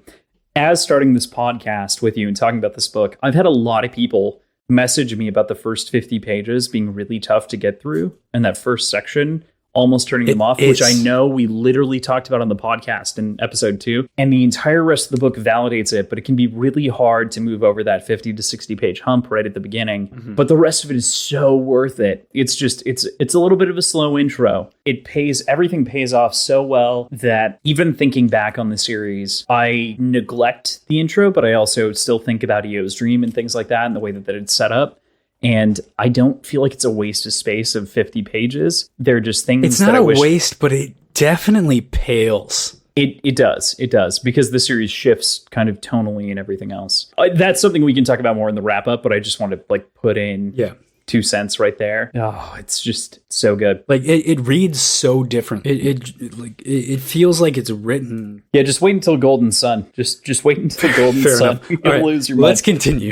as starting this podcast with you and talking about this book, I've had a lot of people message me about the first 50 pages being really tough to get through, and that first section almost turning them off, which I know we literally talked about on the podcast in episode 2. And the entire rest of the book validates it, but it can be really hard to move over that 50 to 60 page hump right at the beginning. Mm-hmm. But the rest of it is so worth it. It's just, it's a little bit of a slow intro. Everything pays off so well that even thinking back on the series, I neglect the intro, but I also still think about EO's dream and things like that and the way that it's set up. And I don't feel like it's a waste of space of 50 pages. They're just things it's not a waste, but it definitely pales. It does. It does. Because the series shifts kind of tonally and everything else. That's something we can talk about more in the wrap up, but I just want to like put in 2 cents right there. Oh, it's just so good. Like it reads so different. It feels like it's written. Yeah, just wait until Golden Sun. Just wait until Golden Sun. You'll lose your mind. Let's continue.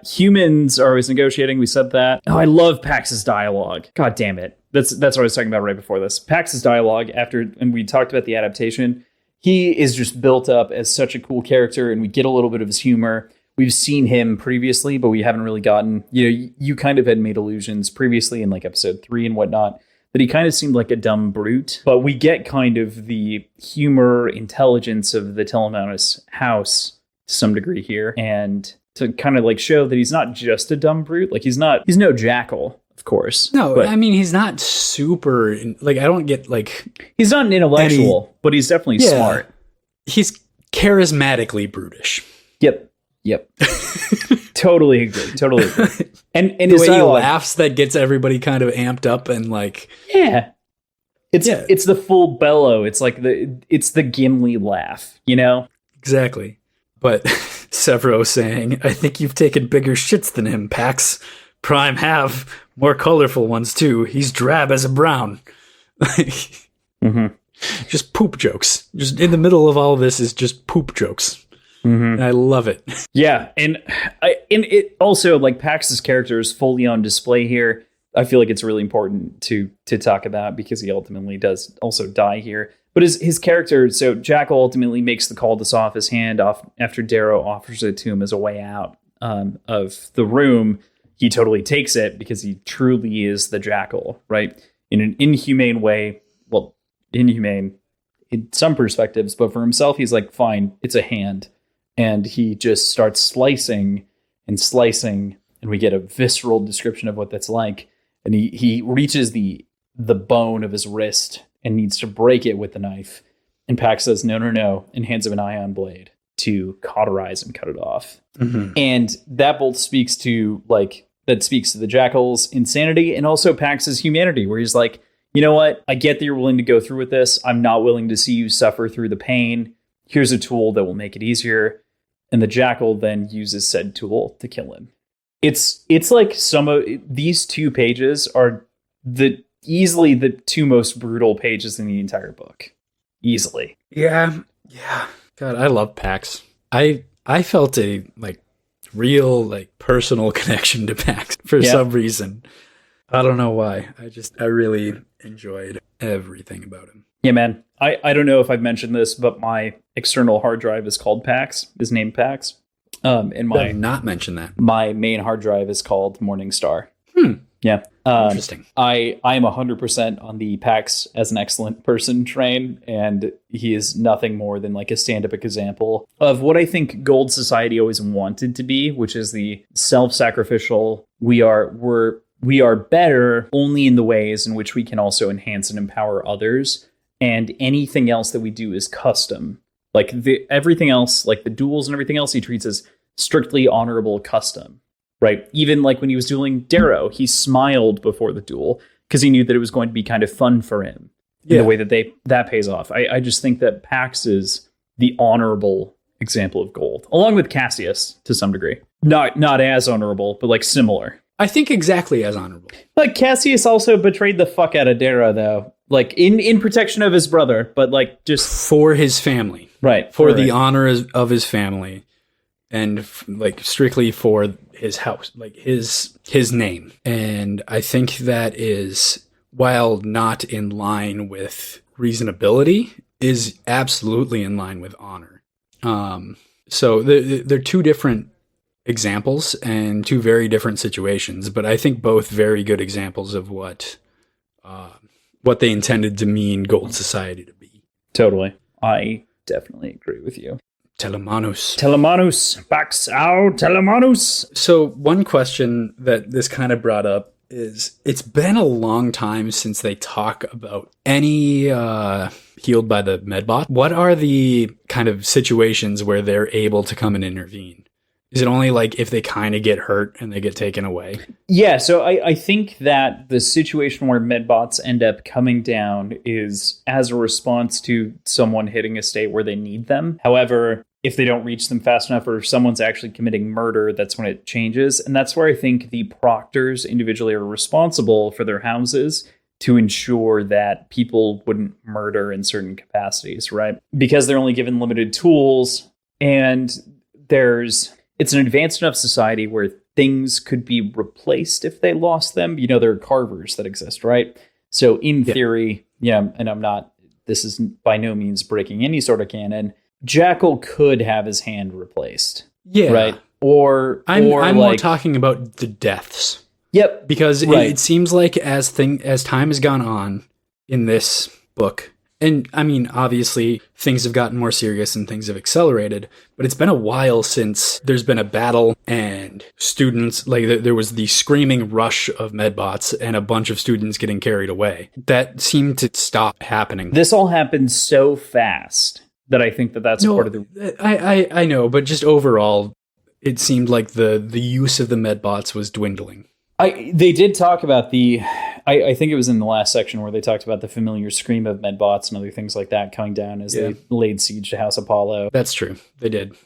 Humans are always negotiating. We said that. Oh, I love Pax's dialogue. God damn it. That's what I was talking about right before this. Pax's dialogue and we talked about the adaptation. He is just built up as such a cool character, and we get a little bit of his humor. We've seen him previously, but we haven't really gotten, you kind of had made allusions previously in like episode 3 and whatnot, that he kind of seemed like a dumb brute, but we get kind of the humor, intelligence of the Telemanus house to some degree here. And to kind of like show that he's not just a dumb brute. Like he's no jackal, of course. No, I mean, he's not super, like, I don't get like... He's not an intellectual, but he's definitely smart. He's charismatically brutish. Yep. Totally agree. And the way he laughs, that gets everybody kind of amped up and like... Yeah. It's the full bellow. It's like it's the Gimli laugh, Exactly. But Severo saying, I think you've taken bigger shits than him, Pax. Prime have. More colorful ones, too. He's drab as a brown. Mm-hmm. Just poop jokes. Just in the middle of all of this is just poop jokes. Mm-hmm. And I love it. Yeah. And it also, like, Pax's character is fully on display here. I feel like it's really important to talk about because he ultimately does also die here. But his character, so Jackal ultimately makes the call to saw off his hand after Darrow offers it to him as a way out of the room. He totally takes it because he truly is the Jackal, right? In an inhumane way. Well, inhumane in some perspectives, but for himself, he's like, fine, it's a hand. And he just starts slicing, and we get a visceral description of what that's like. And he reaches the bone of his wrist and needs to break it with the knife. And Pax says, no, and hands him an ion blade to cauterize and cut it off. Mm-hmm. And that both speaks to the Jackal's insanity and also Pax's humanity, where he's like, you know what? I get that you're willing to go through with this. I'm not willing to see you suffer through the pain. Here's a tool that will make it easier. And the Jackal then uses said tool to kill him. It's like some of these 2 pages are easily the 2 most brutal pages in the entire book. Easily. Yeah. God, I love Pax. I felt a real personal connection to Pax for some reason. I don't know why. I really enjoyed everything about him. Yeah, man. I don't know if I've mentioned this, but my external hard drive is called Pax. Is named Pax. And I have not mentioned that. My main hard drive is called Morningstar. Yeah. Interesting. I am 100% on the Pax as an excellent person train, and he is nothing more than like a stand-up example of what I think Gold Society always wanted to be, which is the self-sacrificial. We are better only in the ways in which we can also enhance and empower others, and anything else that we do is custom. Like everything else, like the duels and everything else, he treats as strictly honorable custom. Right. Even like when he was dueling Darrow, he smiled before the duel because he knew that it was going to be kind of fun for him in the way that pays off. I just think that Pax is the honorable example of Gold, along with Cassius to some degree. Not as honorable, but like similar. I think exactly as honorable. Like Cassius also betrayed the fuck out of Darrow, though, like in protection of his brother, but like just for his family. Right. For the honor of his family. And like strictly for his house, like his name. And I think that is, while not in line with reasonability, is absolutely in line with honor. So they're 2 different examples and 2 very different situations, but I think both very good examples of what they intended to mean Gold Society to be. Totally. I definitely agree with you. Telemanus. Pax out, Telemanus. So one question that this kind of brought up is, it's been a long time since they talk about any healed by the Medbot. What are the kind of situations where they're able to come and intervene? Is it only like if they kind of get hurt and they get taken away? Yeah, so I think that the situation where Medbots end up coming down is as a response to someone hitting a state where they need them. However, if they don't reach them fast enough or if someone's actually committing murder, that's when it changes. And that's where I think the proctors individually are responsible for their houses to ensure that people wouldn't murder in certain capacities, right? Because they're only given limited tools, and it's an advanced enough society where things could be replaced if they lost them. You know, there are carvers that exist, right? So in theory, and this is by no means breaking any sort of canon, Jackal could have his hand replaced. Yeah. Right? Or I'm more talking about the deaths. Yep. Because it seems like as time has gone on in this book, and I mean, obviously, things have gotten more serious and things have accelerated, but it's been a while since there's been a battle and students, like there was the screaming rush of Medbots and a bunch of students getting carried away. That seemed to stop happening. This all happened so fast that I think that's part of the... I know, but just overall, it seemed like the use of the Medbots was dwindling. They did talk about I think it was in the last section where they talked about the familiar scream of Medbots and other things like that coming down as they laid siege to House Apollo. That's true. They did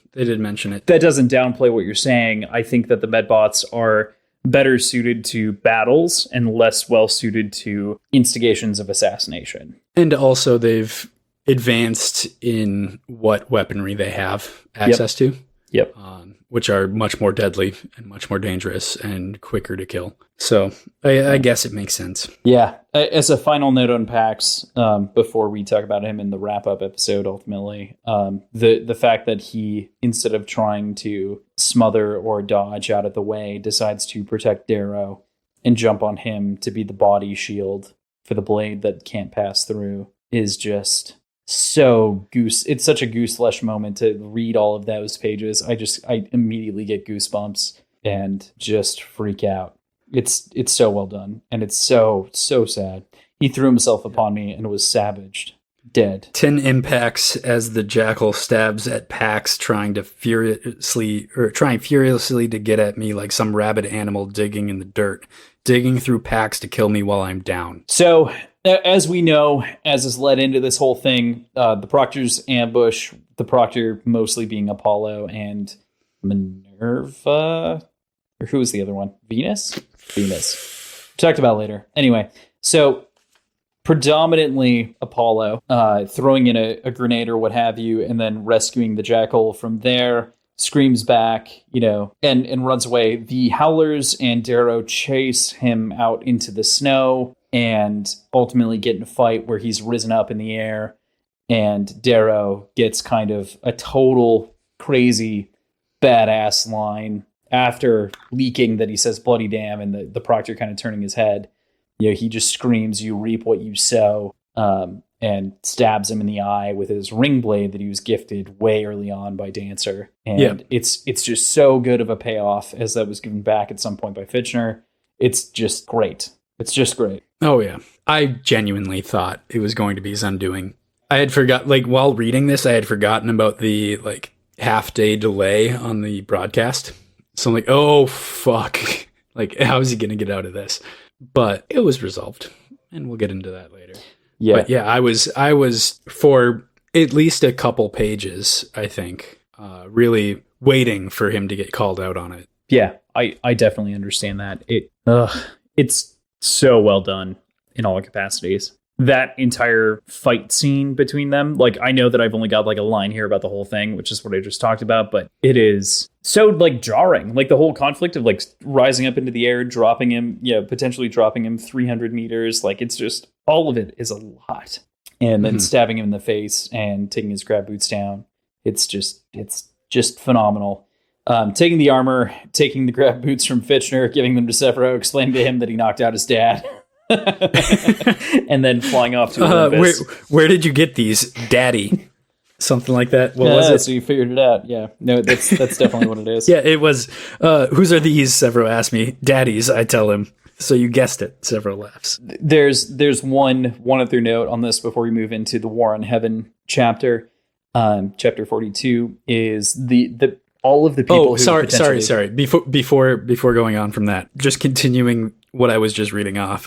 mention it. That doesn't downplay what you're saying. I think that the Medbots are better suited to battles and less well suited to instigations of assassination. And also they've advanced in what weaponry they have access to. Yep. Which are much more deadly and much more dangerous and quicker to kill. So I guess it makes sense. Yeah. As a final note on Pax, before we talk about him in the wrap-up episode, ultimately, the fact that he, instead of trying to smother or dodge out of the way, decides to protect Darrow and jump on him to be the body shield for the blade that can't pass through is just... it's such a goose flesh moment to read all of those pages. I immediately get goosebumps and just freak out. It's so well done, and it's so sad. He threw himself upon me and was savaged, dead. 10 impacts as the Jackal stabs at Pax, trying furiously to get at me like some rabid animal digging in the dirt, digging through Pax to kill me while I'm down. So, as we know, as is led into this whole thing, the Proctors ambush, the Proctor mostly being Apollo and Minerva. Or who was the other one? Venus? Venus. Talked about later. Anyway, so predominantly Apollo, throwing in a grenade or what have you, and then rescuing the jackal from there, screams back, and runs away. The Howlers and Darrow chase him out into the snow and ultimately get in a fight where he's risen up in the air, and Darrow gets kind of a total crazy badass line after leaking that he says bloody damn, and the proctor kind of turning his head. He just screams, "You reap what you sow," and stabs him in the eye with his ring blade that he was gifted way early on by Dancer. And it's just so good of a payoff, as that was given back at some point by Fitchner. It's just great. It's just great. Oh, yeah. I genuinely thought it was going to be his undoing. I had forgot, while reading this, I had forgotten about the, half-day delay on the broadcast. So I'm like, oh, fuck. How is he going to get out of this? But it was resolved, and we'll get into that later. Yeah. But yeah, I was for at least a couple pages, I think, really waiting for him to get called out on it. Yeah, I definitely understand that. It's so well done in all capacities. That entire fight scene between them, I know that I've only got a line here about the whole thing, which is what I just talked about, but it is so jarring. The whole conflict of rising up into the air, dropping him, potentially dropping him 300 meters. It's just, all of it is a lot. And then stabbing him in the face and taking his grab boots down. It's just phenomenal. Taking the armor, taking the grab boots from Fitchner, giving them to Sephiroth, explaining to him that he knocked out his dad. And then flying off to Olympus. Where did you get these, Daddy? Something like that. What was it? So you figured it out. Yeah. No, that's definitely what it is. Yeah, it was. Whose are these? Sephiroth asked me. Daddy's, I tell him. So you guessed it. Sephiroth laughs. There's one other note on this before we move into the War on Heaven chapter. Chapter 42 is the all of the people. Oh, sorry. Before going on from that, just continuing what I was just reading off.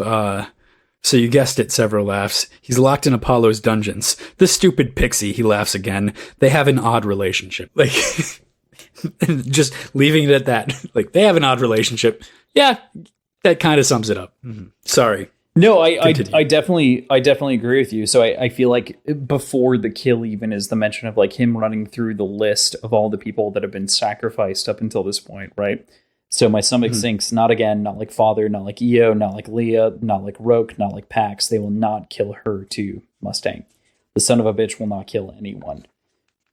So you guessed it, Sephiroth laughs. He's locked in Apollo's dungeons. The stupid pixie, he laughs again. They have an odd relationship. Just leaving it at that. They have an odd relationship. Yeah, that kind of sums it up. Mm-hmm. Sorry. No, I definitely agree with you. So I feel like before the kill even is the mention of him running through the list of all the people that have been sacrificed up until this point, right? So my stomach sinks, not again, not like Father, not like Io, not like Leah, not like Roke, not like Pax. They will not kill her too, Mustang. The son of a bitch will not kill anyone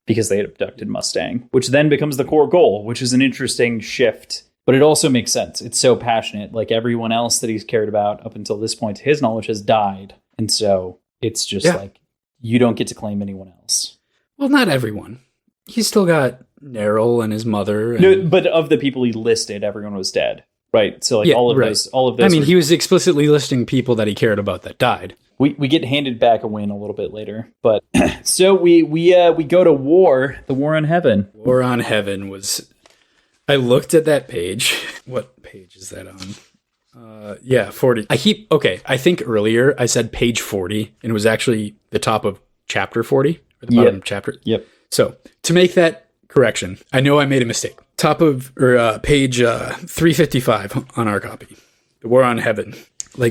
because they had abducted Mustang, which then becomes the core goal, which is an interesting shift. But it also makes sense. It's so passionate. Everyone else that he's cared about up until this point, to his knowledge, has died. And so it's just you don't get to claim anyone else. Well, not everyone. He's still got Neril and his mother. And... No, but of the people he listed, everyone was dead. Right. So all of those. I mean, he was explicitly listing people that he cared about that died. We get handed back a win a little bit later. But so we go to war, the War on Heaven. War on Heaven was... I looked at that page. What page is that on? 40. I think earlier I said page 40, and it was actually the top of chapter 40, or the bottom of chapter. Yep. So, to make that correction, I know I made a mistake. Top of, page 355 on our copy. The War on Heaven.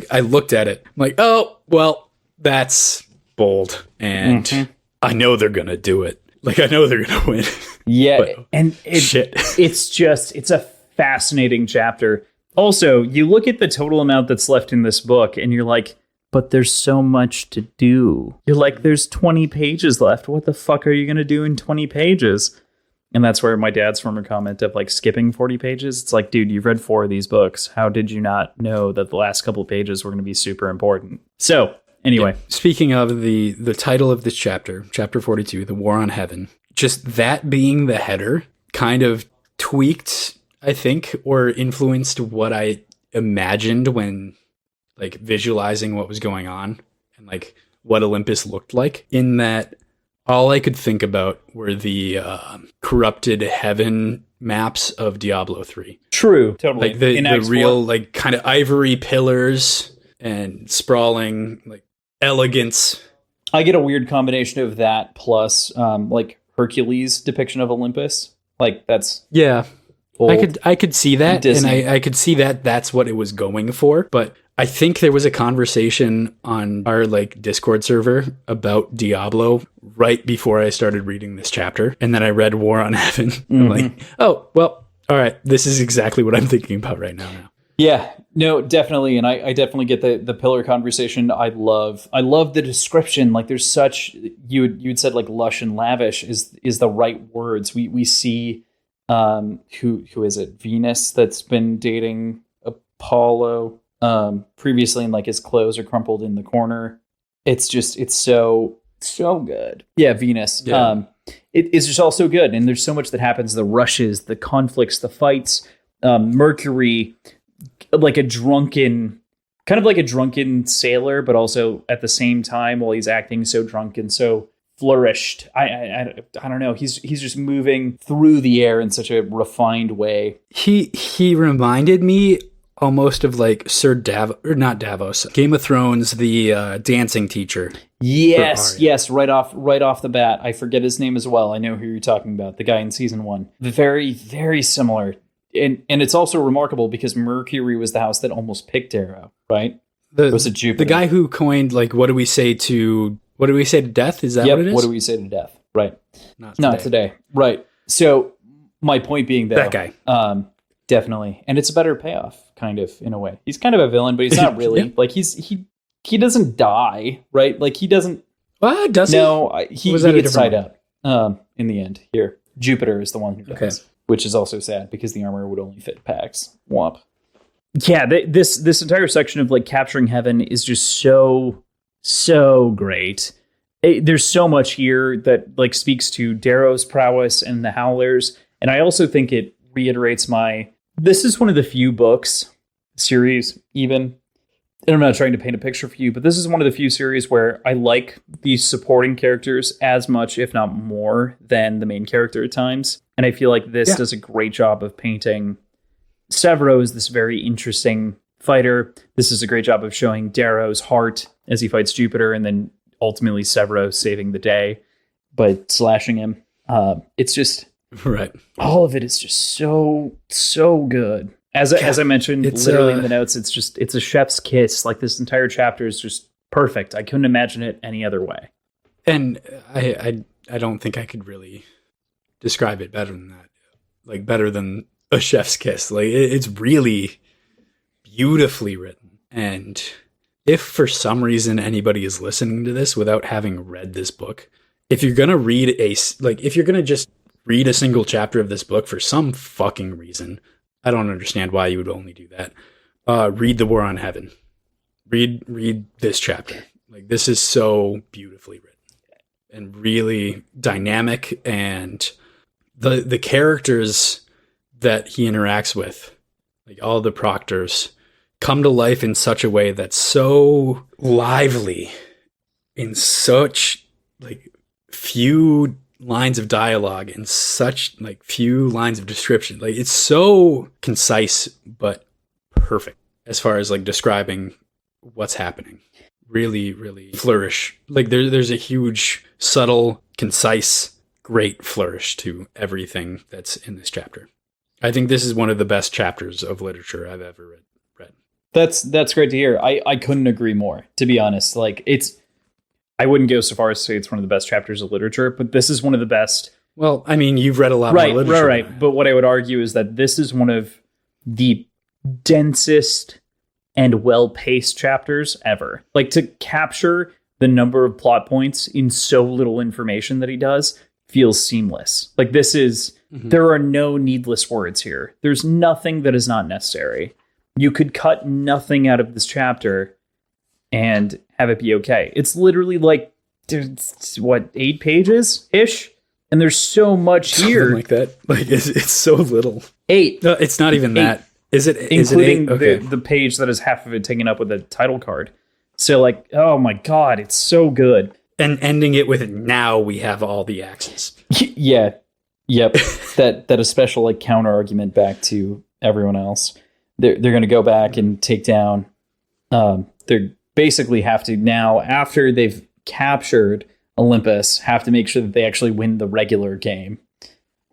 I looked at it. I'm like, oh, well, that's bold. And I know they're going to do it. I know they're going to win. Yeah, but, and it's a fascinating chapter. Also, you look at the total amount that's left in this book, and you're like, but there's so much to do. You're like, there's 20 pages left. What the fuck are you going to do in 20 pages? And that's where my dad's former comment of skipping 40 pages. It's like, dude, you've read 4 of these books. How did you not know that the last couple of pages were going to be super important? So anyway, speaking of the title of this chapter, chapter 42, The War on Heaven, just that being the header kind of tweaked, I think, or influenced what I imagined when visualizing what was going on and what Olympus looked like, in that all I could think about were the corrupted heaven maps of Diablo 3. True. Totally. The real kind of ivory pillars and sprawling elegance. I get a weird combination of that plus Hercules' depiction of Olympus. That's... Yeah. I could see that, Disney. and I could see that that's what it was going for. But I think there was a conversation on our like Discord server about Diablo right before I started reading this chapter, and then I read War on Heaven. I'm like, oh well, all right, this is exactly what I'm thinking about right now. Yeah, no, definitely, and I definitely get the pillar conversation. I love the description. Like, there's such you'd said like lush and lavish is the right words. We see who is it? Venus that's been dating Apollo previously, and like his clothes are crumpled in the corner. It's so good. Yeah, Venus. Yeah. It's just all so good, and there's so much that happens: the rushes, the conflicts, the fights. Mercury, like a drunken sailor, but also at the same time, while he's acting so drunk and so flourished, I don't know. He's just moving through the air in such a refined way. He reminded me almost of like Sir Davos, or not Davos, Game of Thrones, the dancing teacher. Yes, right off the bat. I forget his name as well. I know who you're talking about. The guy in season 1. Very, very similar. And it's also remarkable because Mercury was the house that almost picked Darrow, right? Was it Jupiter? The guy who coined like what do we say to death? Is that what it is? What do we say to death? Right. Not today. Right. So my point being though, that guy. Definitely. And it's a better payoff, kind of, in a way. He's kind of a villain, but he's not really. Yeah. Like he doesn't die, right? Like he doesn't. What does he? No, he gets tied up in the end. Here, Jupiter is the one who does. Okay. Which is also sad because the armor would only fit Pax. Womp. Yeah, this entire section of like capturing heaven is just so great. There's so much here that like speaks to Darrow's prowess and the Howlers, and I also think it reiterates this is one of the few books, series even, and I'm not trying to paint a picture for you, but this is one of the few series where I like these supporting characters as much, if not more, than the main character at times. And I feel like this does a great job of painting Severo as this very interesting fighter. This is a great job of showing Darrow's heart as he fights Jupiter, and then ultimately Severo saving the day by slashing him. It's just right. All of it is just so good. As I mentioned, it's literally in the notes, it's a chef's kiss. Like, this entire chapter is just perfect. I couldn't imagine it any other way. And I don't think I could really describe it better than that. Like, better than a chef's kiss. Like, it's really beautifully written. And if for some reason anybody is listening to this without having read this book, if you're gonna just read a single chapter of this book for some fucking reason, I don't understand why you would only do that. Read The War on Heaven. Read this chapter. Like, this is so beautifully written and really dynamic, and the characters that he interacts with, like all the proctors, come to life in such a way that's so lively, in such like few lines of dialogue and such like few lines of description. Like, it's so concise but perfect as far as like describing what's happening. Really, really flourish. Like, there's a huge, subtle, concise, great flourish to everything that's in this chapter. I think this is one of the best chapters of literature I've ever read. That's great to hear. I couldn't agree more, to be honest. Like, I wouldn't go so far as to say it's one of the best chapters of literature, but this is one of the best. Well, I mean, you've read a lot more literature. Right. But what I would argue is that this is one of the densest and well-paced chapters ever. Like, to capture the number of plot points in so little information that he does feels seamless. Like, this is, there are no needless words here. There's nothing that is not necessary. You could cut nothing out of this chapter and have it be okay. It's literally like, 8 pages ish, and there's so much here. Something like that. Like, it's so little. 8. No, it's not even 8. That. Is it? Including is it 8? Okay. the page that is half of it taken up with a title card. So, like, oh my god, it's so good. And ending it with, now we have all the axes. Yeah. Yep. that a special like counter argument back to everyone else. They're going to go back and take down. They're basically have to now, after they've captured Olympus, have to make sure that they actually win the regular game.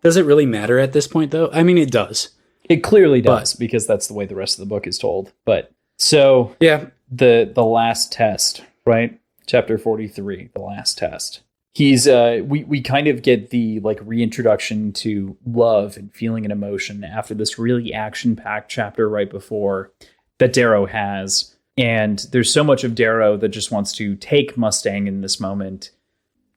Does it really matter at this point, though? I mean, it does. It clearly does, because that's the way the rest of the book is told. But so Yeah. the last test, right? Chapter 43, the last test. He's we kind of get the like reintroduction to love and feeling and emotion after this really action-packed chapter right before that Darrow has. And there's so much of Darrow that just wants to take Mustang in this moment.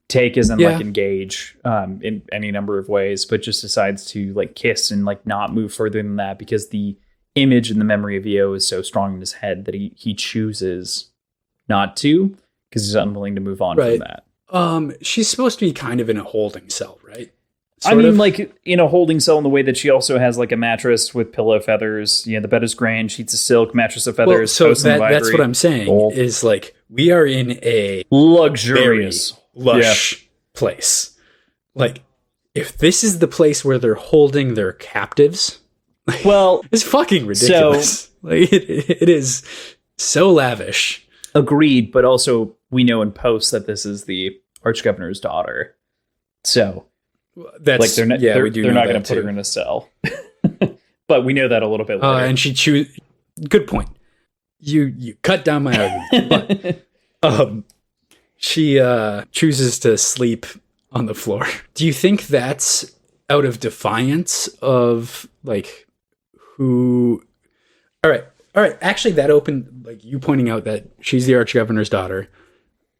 Take as in like engage in any number of ways, but just decides to like kiss and like not move further than that because the image and the memory of EO is so strong in his head that he chooses not to because he's unwilling to move on from that. She's supposed to be kind of in a holding cell, right? Like in a holding cell in the way that she also has like a mattress with pillow feathers. You know, the bed is grand, sheets of silk, mattress of feathers. Well, so that's what I'm saying is like we are in a luxurious, lush place. Like if this is the place where they're holding their captives, well, it's fucking ridiculous. So, like it is so lavish. Agreed, but also we know in post that this is the archgovernor's daughter. So that's like they're not going to put her in a cell. But we know that a little bit later. And she good point. You cut down my argument. But she chooses to sleep on the floor. Do you think that's out of defiance of like who? All right. Actually, that opened like you pointing out that she's the archgovernor's daughter,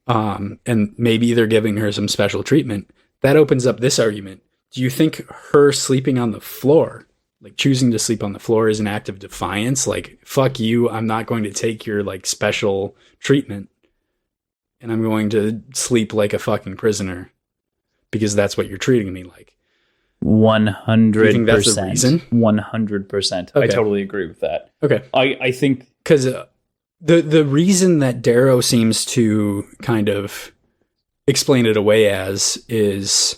and maybe they're giving her some special treatment. That opens up this argument. Do you think her sleeping on the floor, like choosing to sleep on the floor, is an act of defiance? Like, fuck you, I'm not going to take your like special treatment, and I'm going to sleep like a fucking prisoner because that's what you're treating me like. 100%. You think that's the reason? 100%. Okay. I totally agree with that. Okay. I think because the reason that Darrow seems to kind of explain it away as is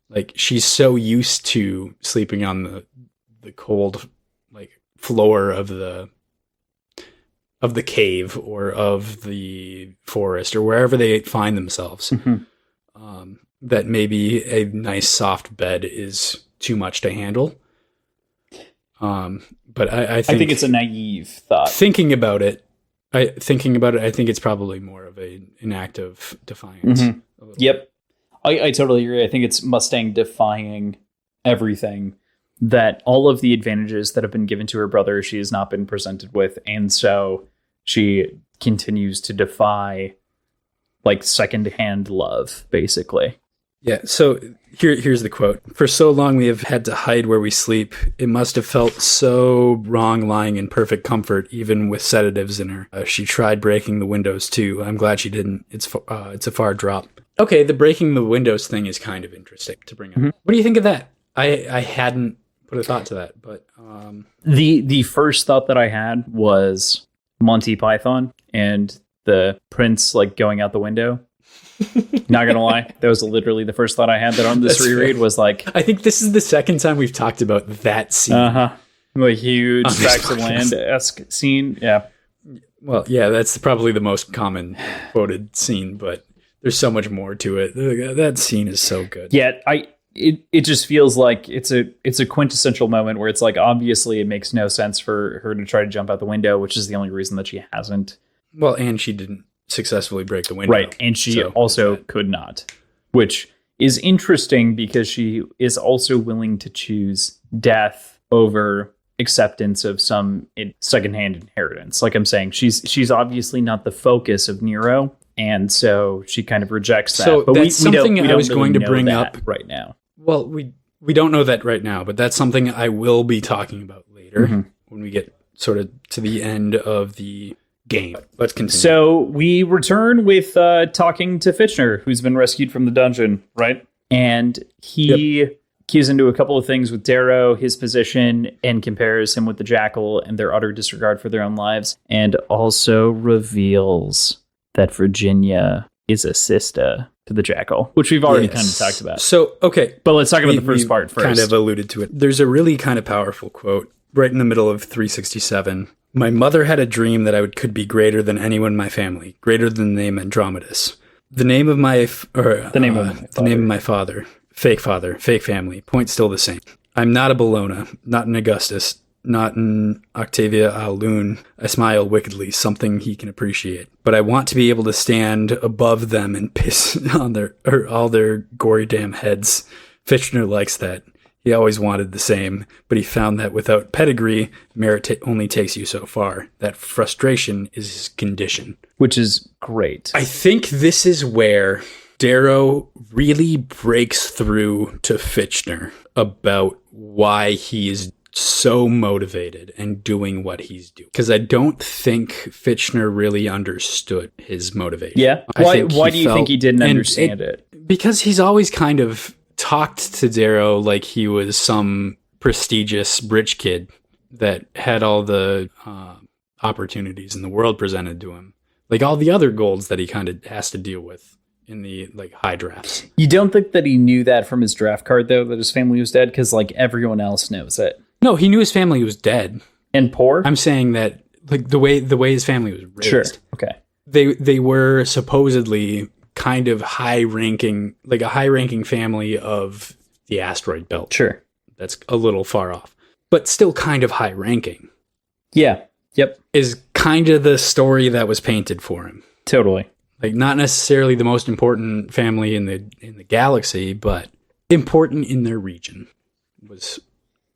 like she's so used to sleeping on the cold like floor of the cave or of the forest or wherever they find themselves. That maybe a nice soft bed is too much to handle. But I think it's a naive thought. Thinking about it, I think it's probably more of an act of defiance. Yep. I totally agree. I think it's Mustang defying everything, that all of the advantages that have been given to her brother, she has not been presented with. And so she continues to defy like secondhand love, basically. Yeah, so here's the quote. For so long we have had to hide where we sleep. It must have felt so wrong lying in perfect comfort, even with sedatives in her. She tried breaking the windows too. I'm glad she didn't. It's a far drop. Okay, the breaking the windows thing is kind of interesting to bring up. What do you think of that? I hadn't put a thought to that, but the first thought that I had was Monty Python and the prince like going out the window. Not gonna lie, that was literally the first thought I had that on this reread was like, I think this is the second time we've talked about that scene. A huge Facts of Land-esque scene. Yeah. Well, yeah, that's probably the most common quoted scene, but there's so much more to it. That scene is so good. Yeah, it just feels like it's a quintessential moment where it's like obviously it makes no sense for her to try to jump out the window, which is the only reason that she hasn't. Well, and she didn't successfully break the window. Right, and she also could not, which is interesting because she is also willing to choose death over acceptance of some secondhand inheritance. Like I'm saying, she's obviously not the focus of Nero, and so she kind of rejects that. So but that's something I was going to bring up right now. Well, we don't know that right now, but that's something I will be talking about later when we get sort of to the end of the game. Let's continue. So we return with talking to Fitchner, who's been rescued from the dungeon, right? And he cues into a couple of things with Darrow, his position, and compares him with the Jackal and their utter disregard for their own lives, and also reveals that Virginia is a sister to the Jackal, which we've already kind of talked about. So, okay. But let's talk about the first part first. Kind of alluded to it. There's a really kind of powerful quote right in the middle of 367. My mother had a dream that I could be greater than anyone in my family, greater than the name Andromedus. The name of my father. fake father, fake family. Point still the same. I'm not a Bologna, not an Augustus, not an Octavia Alun. I smile wickedly, something he can appreciate. But I want to be able to stand above them and piss on all their gory damn heads. Fitchner likes that. He always wanted the same, but he found that without pedigree, merit only takes you so far. That frustration is his condition. Which is great. I think this is where Darrow really breaks through to Fitchner about why he is so motivated and doing what he's doing. Because I don't think Fitchner really understood his motivation. Yeah? Why do you think he didn't understand it? Because he's always kind of talked to Darrow like he was some prestigious rich kid that had all the opportunities in the world presented to him. Like all the other golds that he kind of has to deal with in the like high drafts. You don't think that he knew that from his draft card, though, that his family was dead? Because like everyone else knows it. No, he knew his family was dead. And poor? I'm saying that like the way his family was raised. Sure. Okay. They were supposedly kind of high-ranking, like a high-ranking family of the asteroid belt. Sure. That's a little far off, but still kind of high-ranking. Yeah. Yep. Is kind of the story that was painted for him. Totally. Like not necessarily the most important family in the galaxy, but important in their region was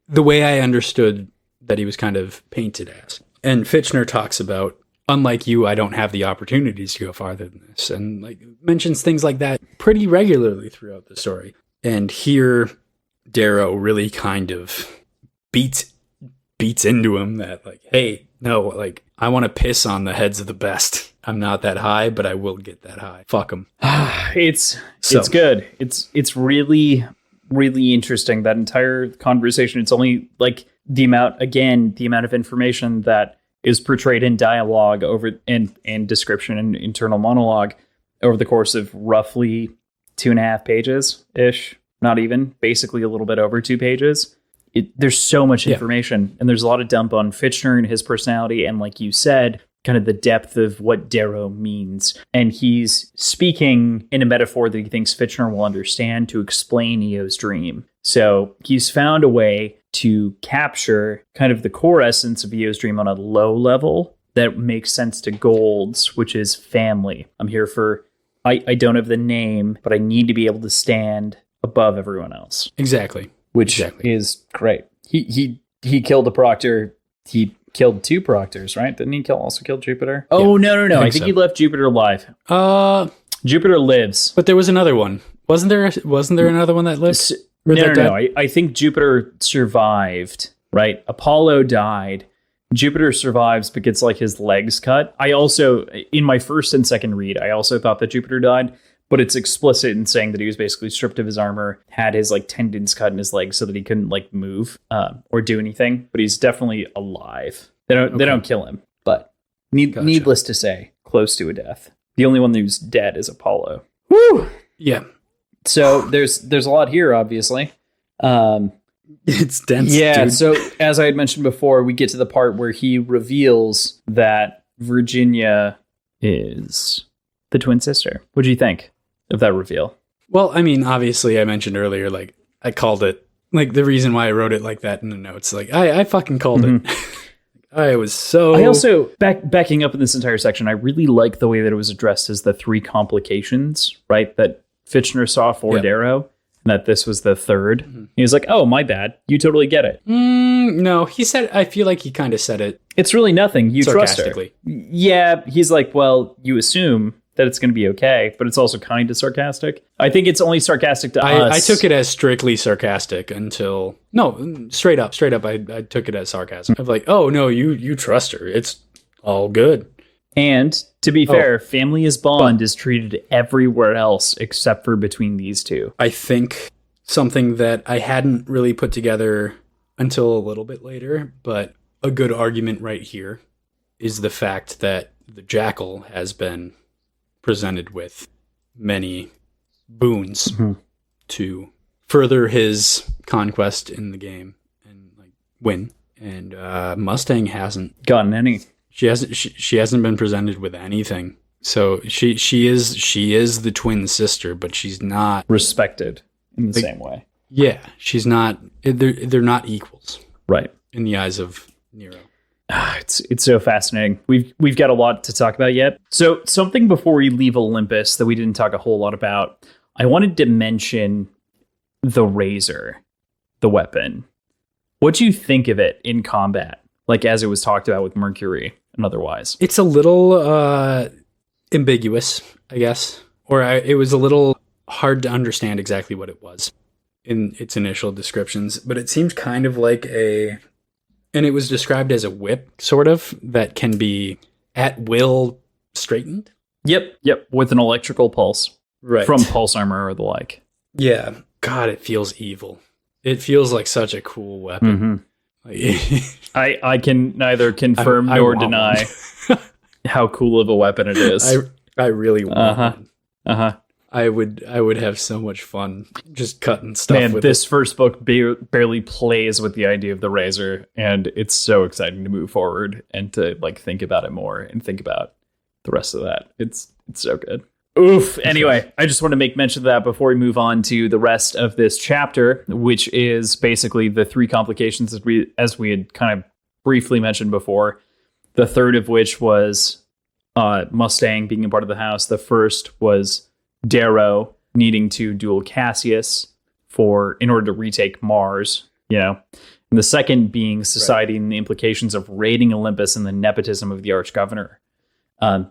the way I understood that he was kind of painted as. And Fitchner talks about, unlike you, I don't have the opportunities to go farther than this, and like mentions things like that pretty regularly throughout the story. And here, Darrow really kind of beats into him that like, hey, no, like I want to piss on the heads of the best. I'm not that high, but I will get that high. Fuck them. It's good. It's really, really interesting, that entire conversation. It's only like the amount of information that is portrayed in dialogue over and description and internal monologue over the course of roughly 2.5 pages ish. Not even, basically a little bit over 2 pages. There's so much information, and there's a lot of dump on Fitchner and his personality, and like you said, kind of the depth of what Darrow means. And he's speaking in a metaphor that he thinks Fitchner will understand to explain Eo's dream. So he's found a way to capture kind of the core essence of Eo's dream on a low level that makes sense to Gold's, which is family. I'm here for, I don't have the name, but I need to be able to stand above everyone else. Exactly. Which is great. He killed a proctor. He killed 2 proctors, right? Didn't he also kill Jupiter? Oh, no. I think he left Jupiter alive. Jupiter lives. But there was another one. Wasn't there another one that lived? No. I think Jupiter survived, right? Apollo died. Jupiter survives, but gets like his legs cut. I also, in my first and second read, I also thought that Jupiter died, but it's explicit in saying that he was basically stripped of his armor, had his like tendons cut in his legs so that he couldn't like move or do anything. But he's definitely alive. They don't kill him, but needless to say, close to a death. The only one who's dead is Apollo. Woo! Yeah. So there's a lot here, obviously. It's dense. Yeah. Dude. So as I had mentioned before, we get to the part where he reveals that Virginia is the twin sister. What do you think of that reveal? Well, I mean, obviously, I mentioned earlier, like I called it, like the reason why I wrote it like that in the notes. Like I fucking called it. I was so. I also backing up in this entire section. I really like the way that it was addressed as the 3 complications, right? That Fitchner saw for Darrow, and that this was the third. Mm-hmm. He was like, "Oh, my bad. You totally get it." No, he said. I feel like he kind of said it. It's really nothing. You trust her. Sarcastically. Yeah, he's like, well, you assume that it's going to be okay, but it's also kind of sarcastic. I think it's only sarcastic to us. I took it as strictly sarcastic until straight up. I took it as sarcasm. I'm like, oh no, you trust her. It's all good. And to be fair, family's bond is treated everywhere else except for between these two. I think something that I hadn't really put together until a little bit later, but a good argument right here is the fact that the Jackal has been presented with many boons to further his conquest in the game and like win. And Mustang hasn't gotten any. She hasn't been presented with anything. So she is the twin sister, but she's not respected in the same way. Yeah, she's not. They're not equals, Right. in the eyes of Nero. It's so fascinating. We've got a lot to talk about yet. So something before we leave Olympus that we didn't talk a whole lot about. I wanted to mention the razor, the weapon. What do you think of it in combat? Like as it was talked about with Mercury and otherwise. It's a little ambiguous, I guess, or it was a little hard to understand exactly what it was in its initial descriptions. But it seems kind of like and it was described as a whip, sort of, that can be at will straightened. Yep. With an electrical pulse. Right. From pulse armor or the like. Yeah. God, it feels evil. It feels like such a cool weapon. I can neither confirm nor deny how cool of a weapon it is. I really want one. Uh-huh. I would have so much fun just cutting stuff. Man, with this first book barely plays with the idea of the razor, and it's so exciting to move forward and to like think about it more and think about the rest of that. It's so good. Oof. Anyway, I just want to make mention of that before we move on to the rest of this chapter, which is basically the three complications as we had kind of briefly mentioned before. The third of which was Mustang being a part of the house. The first was Darrow needing to duel Cassius in order to retake Mars, and the second being society and the implications of raiding Olympus and the nepotism of the arch-governor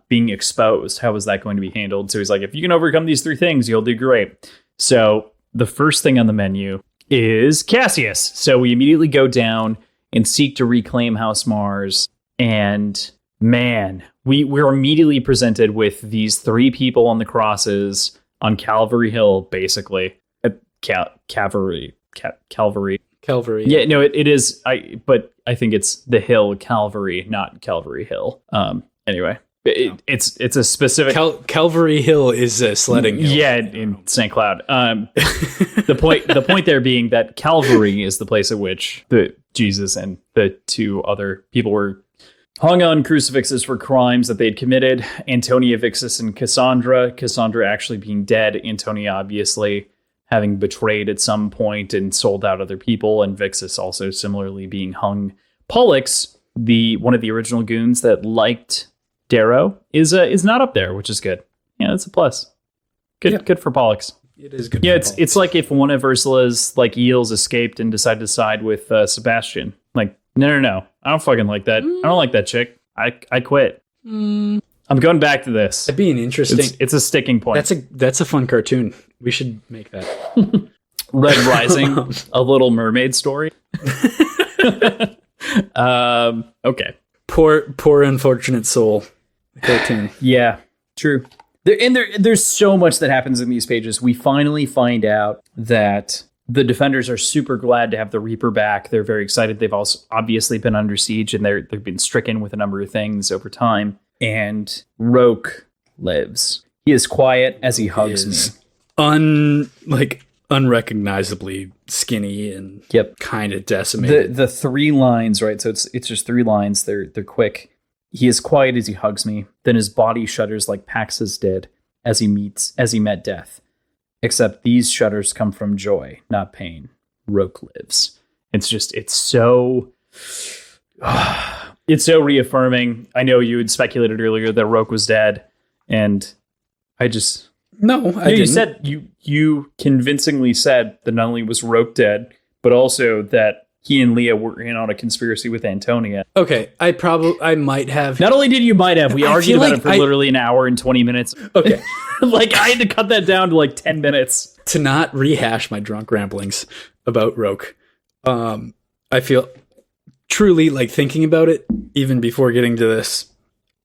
being exposed. How was that going to be handled? So he's like, if you can overcome these three things, you'll do great. So the first thing on the menu is Cassius. So we immediately go down and seek to reclaim House Mars. And man, we're immediately presented with these three people on the crosses on Calvary Hill, basically. Calvary. Yeah, no, it is. But I think it's the hill Calvary, not Calvary Hill. Anyway, it's a specific. Calvary Hill is a sledding hill. Yeah, in St. Cloud. The point there being that Calvary is the place at which Jesus and the two other people were hung on crucifixes for crimes that they'd committed. Antonia, Vixus, and Cassandra. Cassandra actually being dead. Antonia obviously having betrayed at some point and sold out other people. And Vixus also similarly being hung. Pollux, one of the original goons that liked Darrow, is not up there, which is good. Yeah, that's a plus. Good for Pollux. It is good. Yeah, it's like if one of Ursula's like eels escaped and decided to side with Sebastian. Like, no, I don't fucking like that. I don't like that chick. I quit. I'm going back to this. That'd be an interesting. It's a sticking point. That's a fun cartoon. We should make that. Red Rising, a Little Mermaid story. Okay. Poor unfortunate soul. Cartoon. Yeah, true. There's so much that happens in these pages. We finally find out that the defenders are super glad to have the Reaper back. They're very excited. They've also obviously been under siege, and they've been stricken with a number of things over time. And Roke lives. He is quiet as he hugs me. Unrecognizably skinny and kind of decimated. The three lines, right? So it's just three lines. They're quick. He is quiet as he hugs me. Then his body shudders like Pax's did as he met death. Except these shudders come from joy, not pain. Roke lives. It's so reaffirming. I know you had speculated earlier that Roke was dead, and I just didn't. You said you convincingly said that not only was Roke dead, but also that he and Leah were in on a conspiracy with Antonia. Okay, I might have. Not only did you might have, we argued about it for literally an hour and 20 minutes. Okay. Like I had to cut that down to like 10 minutes. To not rehash my drunk ramblings about Roke. I feel truly like thinking about it, even before getting to this,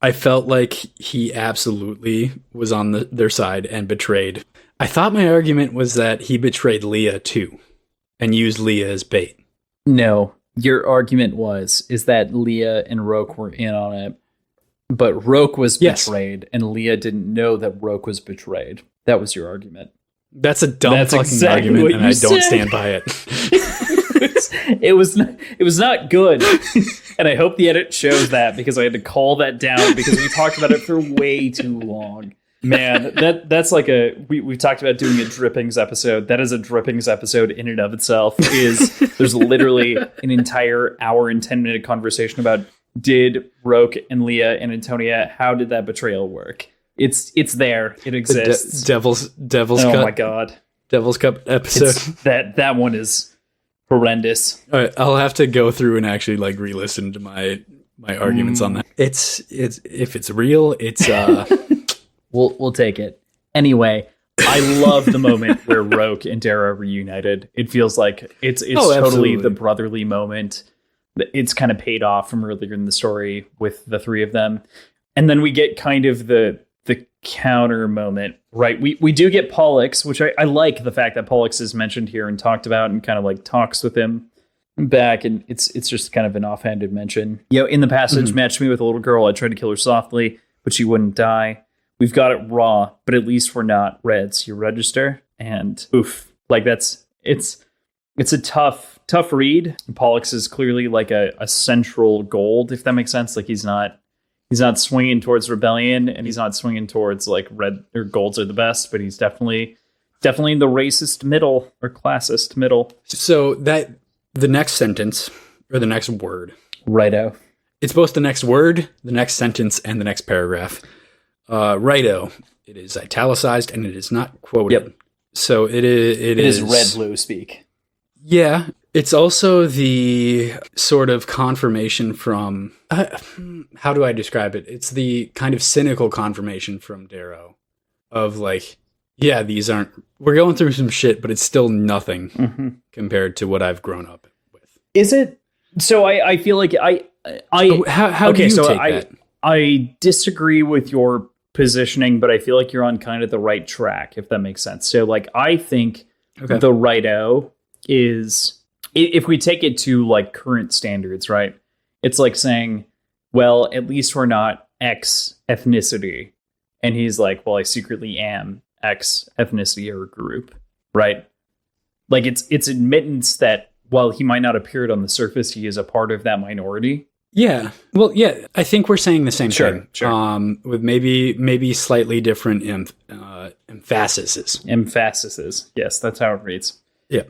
I felt like he absolutely was on their side and betrayed. I thought my argument was that he betrayed Leah too and used Leah as bait. No, your argument is that Leah and Roke were in on it, but Roke was betrayed and Leah didn't know that Roke was betrayed. That was your argument. That's a dumb fucking argument, and I don't stand by it. It was not good, and I hope the edit shows that because I had to call that down because we talked about it for way too long. Man, that's like we've talked about doing a drippings episode. That is a drippings episode in and of itself. There's literally an entire hour and 10-minute conversation about did Roke and Leah and Antonia, how did that betrayal work? It's there. It exists. Devil's Oh Cup. my god. Devil's Cup episode. That one is horrendous. All right, I'll have to go through and actually like re-listen to my arguments on that. It's if it's real, it's We'll take it. Anyway, I love the moment where Roke and Darrow reunited. It feels like it's totally absolutely. the brotherly moment. It's kind of paid off from earlier in the story with the three of them. And then we get kind of the counter moment, right? We do get Pollux, which I like the fact that Pollux is mentioned here and talked about and kind of like talks with him back. And it's just kind of an offhanded mention. In the passage, matched me with a little girl. I tried to kill her softly, but she wouldn't die. We've got it raw, but at least we're not reds. You register, and oof, like it's a tough read. Pollux is clearly like a central gold, if that makes sense. Like he's not swinging towards rebellion, and he's not swinging towards like red or golds are the best, but he's definitely the racist middle or classist middle. So that the next sentence or the next word, Righto. it's both the next word, the next sentence, and the next paragraph. Righto. It is italicized and it is not quoted. Yep. So it is red blue speak. Yeah. It's also the sort of confirmation from, how do I describe it? It's the kind of cynical confirmation from Darrow of like, yeah, we're going through some shit, but it's still nothing compared to what I've grown up with. Is it? So I feel like how do you take that? I disagree with your positioning, but I feel like you're on kind of the right track, if that makes sense. So like, I think the righto is, if we take it to like current standards, right? It's like saying, well, at least we're not X ethnicity. And he's like, well, I secretly am X ethnicity or group, right? Like it's admittance that while he might not appear on the surface, he is a part of that minority. Yeah. Well, yeah, I think we're saying the same thing. Sure. With maybe slightly different emphases. Emphases. Yes, that's how it reads. Yeah.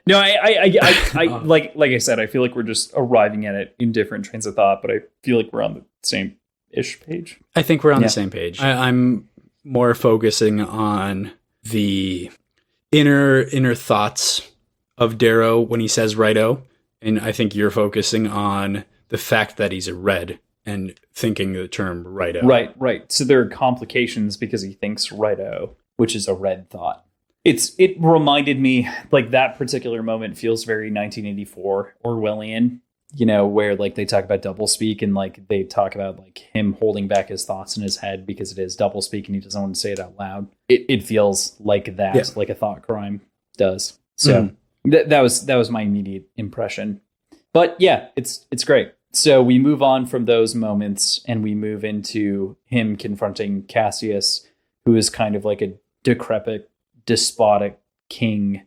No, I like I said, I feel like we're just arriving at it in different trains of thought, but I feel like we're on the same-ish page. I think we're on the same page. I'm more focusing on the inner thoughts of Darrow when he says righto, and I think you're focusing on the fact that he's a red and thinking the term righto. Right. So there are complications because he thinks righto, which is a red thought. It reminded me, like, that particular moment feels very 1984 Orwellian, where like they talk about doublespeak and like they talk about like him holding back his thoughts in his head because it is doublespeak and he doesn't want to say it out loud. It feels like that, like a thought crime does. So that was my immediate impression. But yeah, it's great. So we move on from those moments and we move into him confronting Cassius, who is kind of like a decrepit, despotic king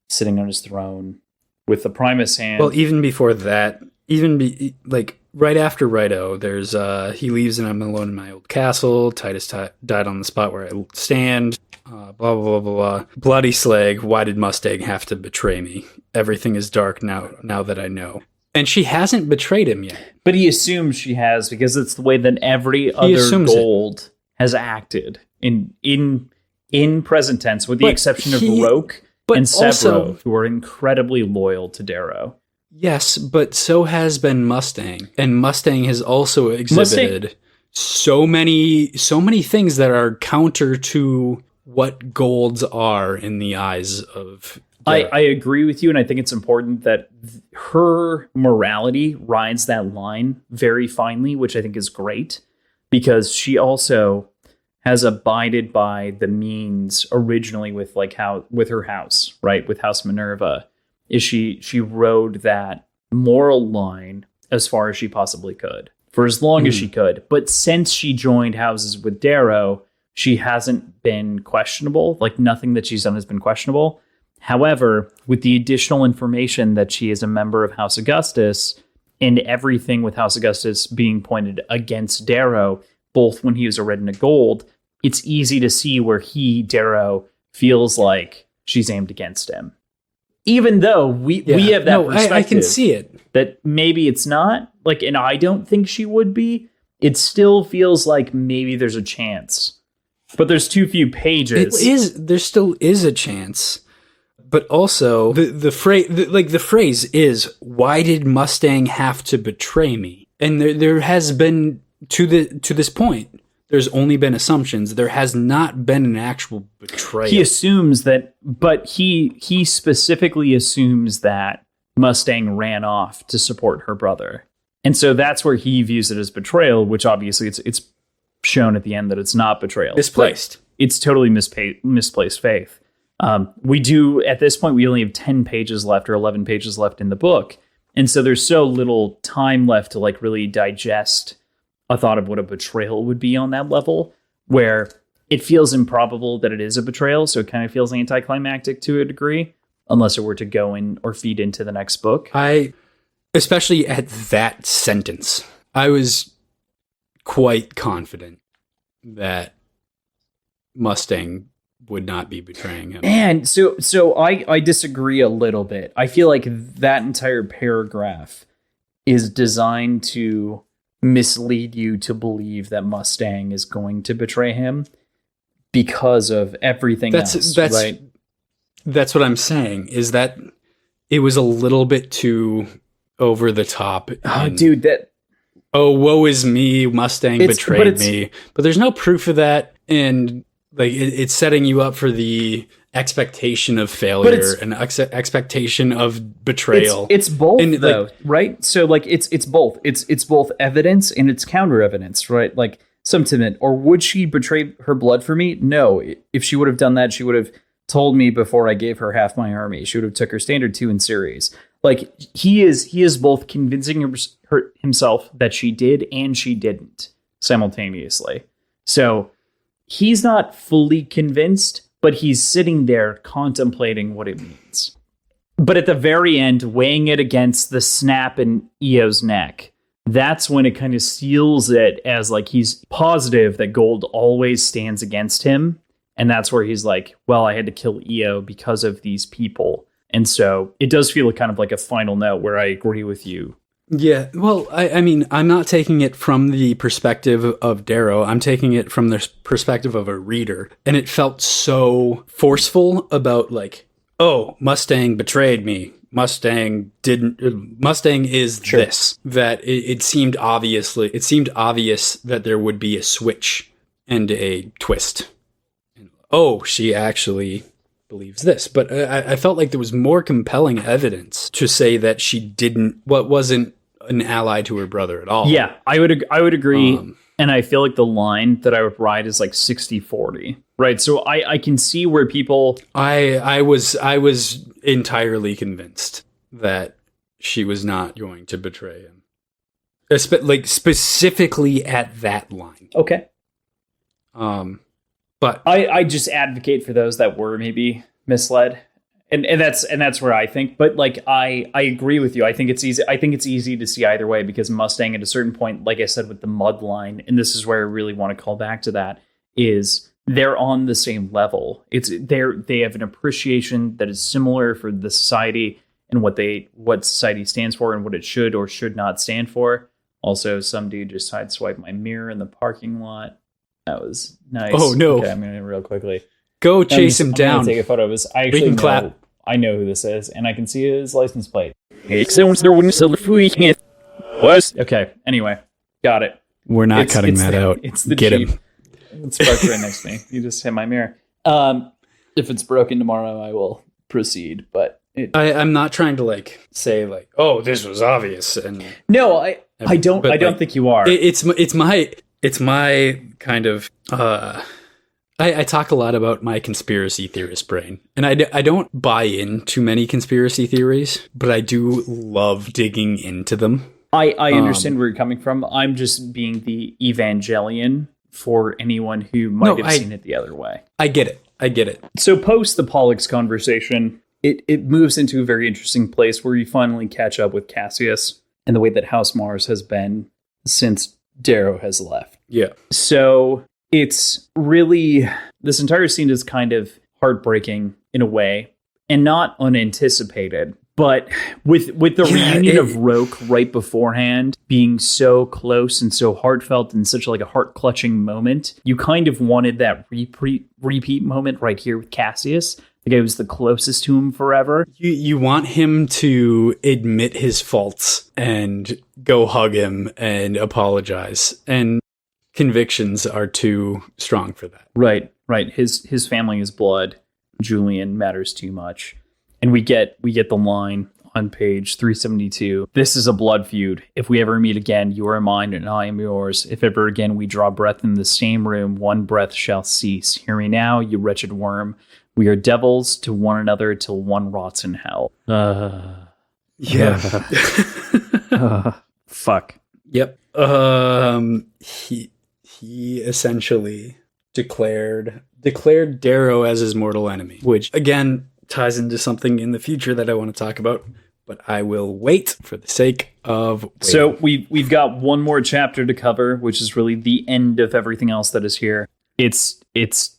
sitting on his throne with the Primus hand. Well, even before that, right after Righto, there's he leaves and I'm alone in my old castle. Titus died on the spot where I stand. Blah, blah, blah, blah, blah. Bloody slag. Why did Mustang have to betray me? Everything is dark now that I know. And she hasn't betrayed him yet. But he assumes she has because it's the way that every other gold has acted in present tense, with the exception of Roke and Severo, who are incredibly loyal to Darrow. Yes, but so has been Mustang. And Mustang has also exhibited so many things that are counter to what golds are in the eyes of Darrow. I agree with you, and I think it's important that her morality rides that line very finely, which I think is great, because she also has abided by the means originally with her house, right? With House Minerva, is she rode that moral line as far as she possibly could for as long as she could. But since she joined houses with Darrow, she hasn't been questionable. Like, nothing that she's done has been questionable. However, with the additional information that she is a member of House Augustus and everything with House Augustus being pointed against Darrow, both when he was a red and a gold, it's easy to see where Darrow, feels like she's aimed against him. Even though we have that perspective. I can see it. That maybe it's not. Like, and I don't think she would be. It still feels like maybe there's a chance. But there's too few pages. There still is a chance. But also, the phrase is, why did Mustang have to betray me? And there has been, to this point, there's only been assumptions. There has not been an actual betrayal. He assumes that, but he specifically assumes that Mustang ran off to support her brother. And so that's where he views it as betrayal, which obviously it's shown at the end that it's not betrayal. Misplaced. It's totally misplaced faith. We do, at this point, we only have 10 pages left or 11 pages left in the book. And so there's so little time left to like really digest a thought of what a betrayal would be on that level, where it feels improbable that it is a betrayal. So it kind of feels anticlimactic to a degree, unless it were to go in or feed into the next book. Especially at that sentence, I was quite confident that Mustang would not be betraying him. And so I disagree a little bit. I feel like that entire paragraph is designed to mislead you to believe that Mustang is going to betray him because of everything else, right? That's what I'm saying, is that it was a little bit too over the top. Oh, dude, woe is me, Mustang betrayed me. But there's no proof of that, and like it's setting you up for the expectation of failure and expectation of betrayal. It's both, and, though, like, right? So like it's both. It's both evidence and it's counter evidence, right? Like sentiment. Or would she betray her blood for me? No. If she would have done that, she would have told me before I gave her half my army. She would have took her standard 2 in series. Like he is both convincing himself that she did and she didn't simultaneously. So he's not fully convinced, but he's sitting there contemplating what it means. But at the very end, weighing it against the snap in Eo's neck, that's when it kind of seals it as like he's positive that gold always stands against him. And that's where he's like, well, I had to kill Eo because of these people. And so it does feel kind of like a final note where I agree with you. Yeah, well, I mean, I'm not taking it from the perspective of Darrow. I'm taking it from the perspective of a reader. And it felt so forceful about like, oh, Mustang betrayed me. Mustang is sure. This. That it seemed obvious that there would be a switch and a twist. Oh, she actually believes this. But I felt like there was more compelling evidence to say that she wasn't an ally to her brother at all. Yeah, I would agree. And I feel like the line that I would write is like 60-40, right? So I can see where people... I was entirely convinced that she was not going to betray him. Like specifically at that line. Okay. But I just advocate for those that were maybe misled. And that's where I think, but like I agree with you. I think it's easy to see either way, because Mustang at a certain point, like I said with the mud line, and this is where I really want to call back to that, is they're on the same level. They have an appreciation that is similar for the society and what society stands for and what it should or should not stand for. Also, some dude just sideswiped my mirror in the parking lot. That was nice. Oh no! Okay, I'm gonna real quily. Go chase him down. Take a photo of his. I actually know. I know who this is, and I can see his license plate. Okay. Anyway, got it. We're not cutting that out. It's the Get Jeep. him. It's parked right next to me. You just hit my mirror. If it's broken tomorrow, I will proceed. But I'm not trying to like say like, oh, this was obvious. And no, I don't think you are. It's my kind of. I talk a lot about my conspiracy theorist brain, and I don't buy in too many conspiracy theories, but I do love digging into them. I understand where you're coming from. I'm just being the Evangelion for anyone who might have seen it the other way. I get it. So post the Pollux conversation, it moves into a very interesting place where you finally catch up with Cassius and the way that House Mars has been since Darrow has left. Yeah. So it's really, this entire scene is kind of heartbreaking in a way and not unanticipated. But with the reunion of Roke right beforehand being so close and so heartfelt and such like a heart-clutching moment, you kind of wanted that repeat moment right here with Cassius. The guy who's the closest to him forever. You want him to admit his faults and go hug him and apologize. And convictions are too strong for that. Right. His family is blood. Julian matters too much. And we get the line on page 372. This is a blood feud. If we ever meet again, you are mine and I am yours. If ever again we draw breath in the same room, one breath shall cease. Hear me now, you wretched worm. We are devils to one another till one rots in hell. Yeah. Fuck. Yep. He essentially declared Darrow as his mortal enemy, which again ties into something in the future that I want to talk about, but I will wait for the sake of waiting. So we've got one more chapter to cover, which is really the end of everything else that is here. It's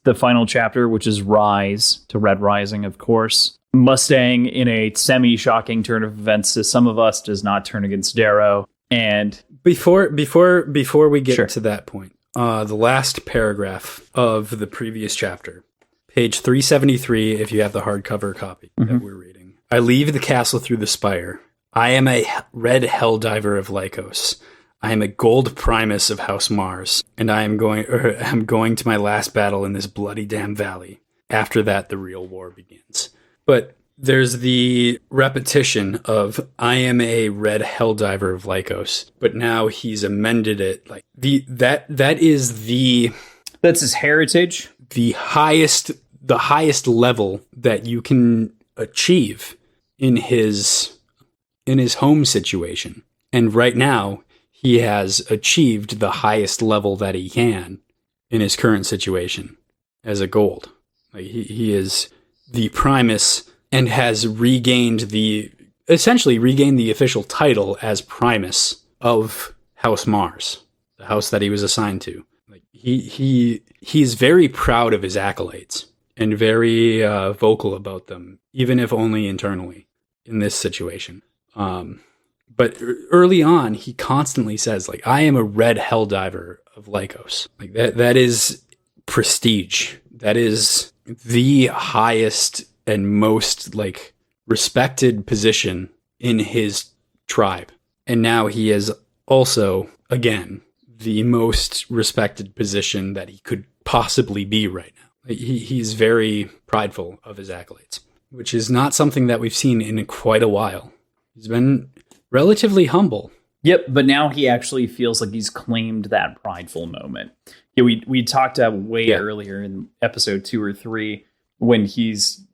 the final chapter, which is Rise to Red Rising, of course. Mustang, in a semi-shocking turn of events to some of us, does not turn against Darrow. And before we get to that point, the last paragraph of the previous chapter, page 373, if you have the hardcover copy that we're reading. I leave the castle through the spire. I am a red helldiver of Lycos. I am a gold primus of House Mars, and I'm going to my last battle in this bloody damn valley. After that, the real war begins. But there's the repetition of I am a red helldiver of Lycos, but now he's amended it like that's his heritage. The highest level that you can achieve in his home situation. And right now, he has achieved the highest level that he can in his current situation as a gold. Like he is the Primus and has essentially regained the official title as Primus of House Mars, the house that he was assigned to. Like he's very proud of his accolades and very vocal about them, even if only internally in this situation. But early on, he constantly says, like, I am a red helldiver of Lycos. Like that is prestige. That is the highest and most like respected position in his tribe. And now he is also, again, the most respected position that he could possibly be right now. He's very prideful of his accolades, which is not something that we've seen in quite a while. He's been relatively humble. Yep, but now he actually feels like he's claimed that prideful moment. Yeah, we talked about earlier in episode 2 or 3 when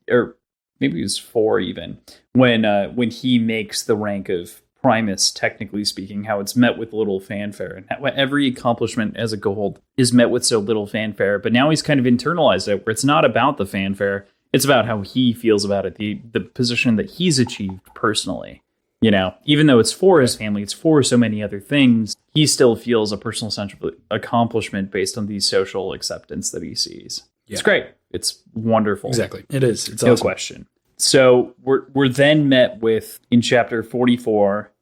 or maybe it was 4 even, when he makes the rank of Primus, technically speaking, how it's met with little fanfare, and how every accomplishment as a gold is met with so little fanfare. But now he's kind of internalized it, where it's not about the fanfare, it's about how he feels about it, the position that he's achieved personally. You know, even though it's for his family, it's for so many other things, he still feels a personal sense of accomplishment based on the social acceptance that he sees. Yeah. It's great. It's wonderful. Exactly. It is. It's no awesome. Question. So we're then met with, in chapter 44,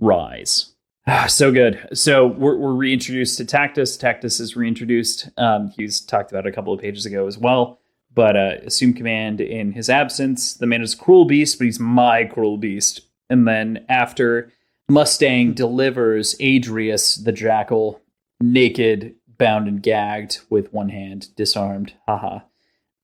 Rise. So good. So we're reintroduced to Tactus. Tactus is reintroduced. He's talked about it a couple of pages ago as well, but assumed command in his absence. The man is a cruel beast, but he's my cruel beast. And then after Mustang delivers Adrius, the jackal, naked, bound and gagged with one hand, disarmed,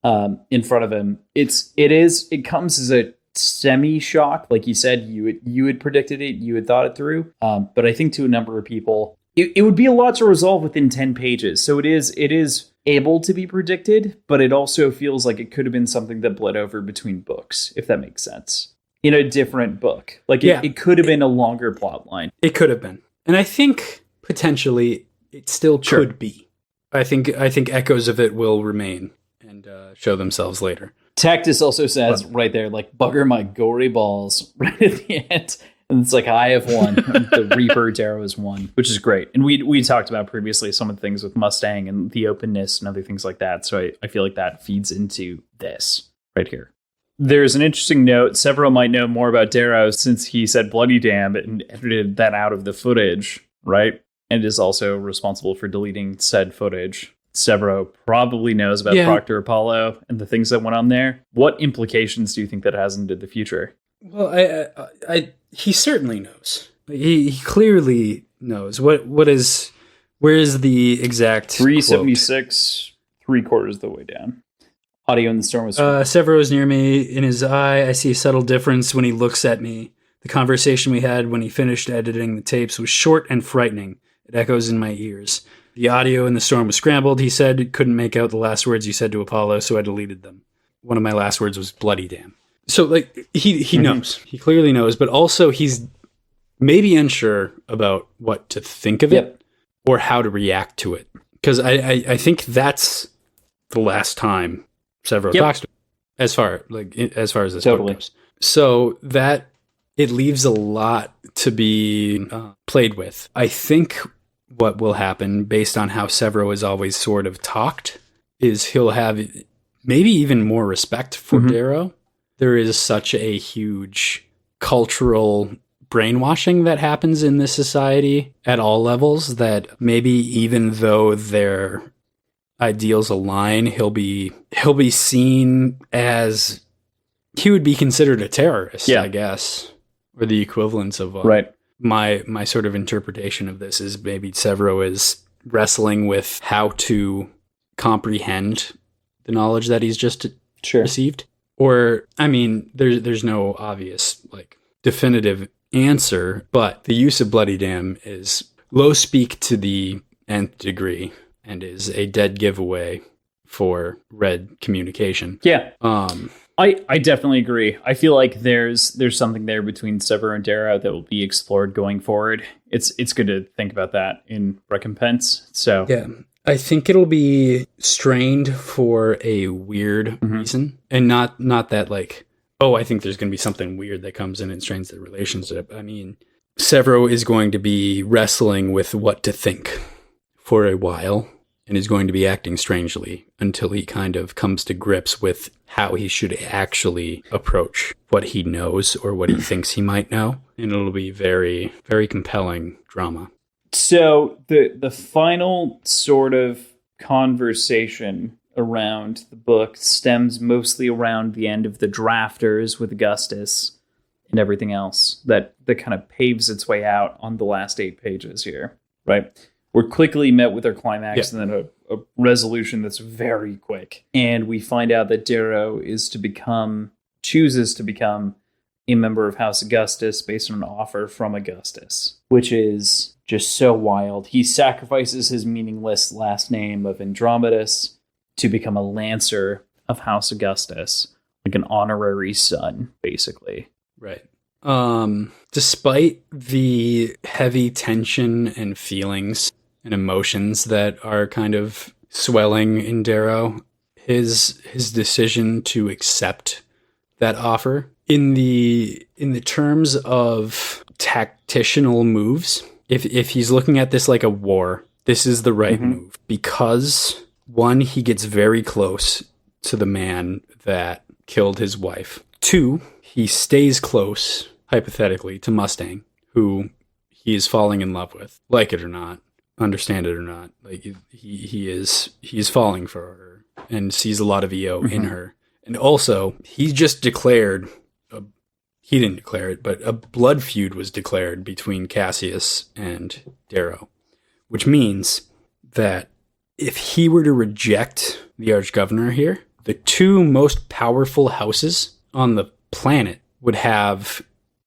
in front of him, it comes as a semi-shock. Like you said, you had predicted it, you had thought it through. But I think to a number of people, it would be a lot to resolve within 10 pages. So it is able to be predicted, but it also feels like it could have been something that bled over between books, if that makes sense. In a different book. Like it could have been a longer plot line. It could have been. And I think potentially it still could be. I think echoes of it will remain and show themselves later. Tactus also says right there, like, bugger my gory balls right at the end. And it's like, I have one. The Reaper Darrow is one, which is great. And we talked about previously some of the things with Mustang and the openness and other things like that. So I feel like that feeds into this right here. There's an interesting note. Several might know more about Darrow since he said bloody damn and edited that out of the footage, right? And is also responsible for deleting said footage. Severo probably knows about Proctor Apollo and the things that went on there. What implications do you think that has into the future? Well, he certainly knows. He clearly knows. Where is the exact 376, quote? 3/4 of the way down. Audio in the storm was... Severo is near me. In his eye, I see a subtle difference when he looks at me. The conversation we had when he finished editing the tapes was short and frightening. It echoes in my ears. The audio in the storm was scrambled. He said he couldn't make out the last words you said to Apollo, so I deleted them. One of my last words was bloody damn. So, like, he knows. He clearly knows, but also he's maybe unsure about what to think of it or how to react to it. Because I think that's the last time Severo talks to him, as far as this book goes. So that it leaves a lot to be played with. I think what will happen, based on how Severo has always sort of talked, is he'll have maybe even more respect for Darrow. There is such a huge cultural brainwashing that happens in this society at all levels that maybe even though their ideals align, he'll be seen as, he would be considered a terrorist, I guess, or the equivalence of my sort of interpretation of this is maybe Severo is wrestling with how to comprehend the knowledge that he's just received. Or, I mean, there's no obvious, like, definitive answer, but the use of bloody damn is low speak to the nth degree and is a dead giveaway for red communication. Yeah. I definitely agree. I feel like there's something there between Severo and Darrow that will be explored going forward. It's good to think about that in Recompense. So yeah. I think it'll be strained for a weird reason. And not that like, oh, I think there's going to be something weird that comes in and strains the relationship. I mean, Severo is going to be wrestling with what to think for a while and is going to be acting strangely until he kind of comes to grips with how he should actually approach what he knows or what he thinks he might know. And it'll be very, very compelling drama. So the final sort of conversation around the book stems mostly around the end of the drafters with Augustus and everything else that kind of paves its way out on the last 8 pages here, right? We're quickly met with our climax and then a resolution that's very quick. And we find out that Darrow chooses to become a member of House Augustus based on an offer from Augustus, which is just so wild. He sacrifices his meaningless last name of Andromedus to become a Lancer of House Augustus, like an honorary son, basically. Right. Despite the heavy tension and feelings and emotions that are kind of swelling in Darrow, his decision to accept that offer in the terms of tactical moves, if he's looking at this like a war, this is the right move because one, he gets very close to the man that killed his wife. 2, he stays close, hypothetically, to Mustang, who he is falling in love with, like it or not, understand it or not. Like he is falling for her and sees a lot of EO in her. And also, he just declared, he didn't declare it, but a blood feud was declared between Cassius and Darrow, which means that if he were to reject the Archgovernor here, the 2 most powerful houses on the planet would have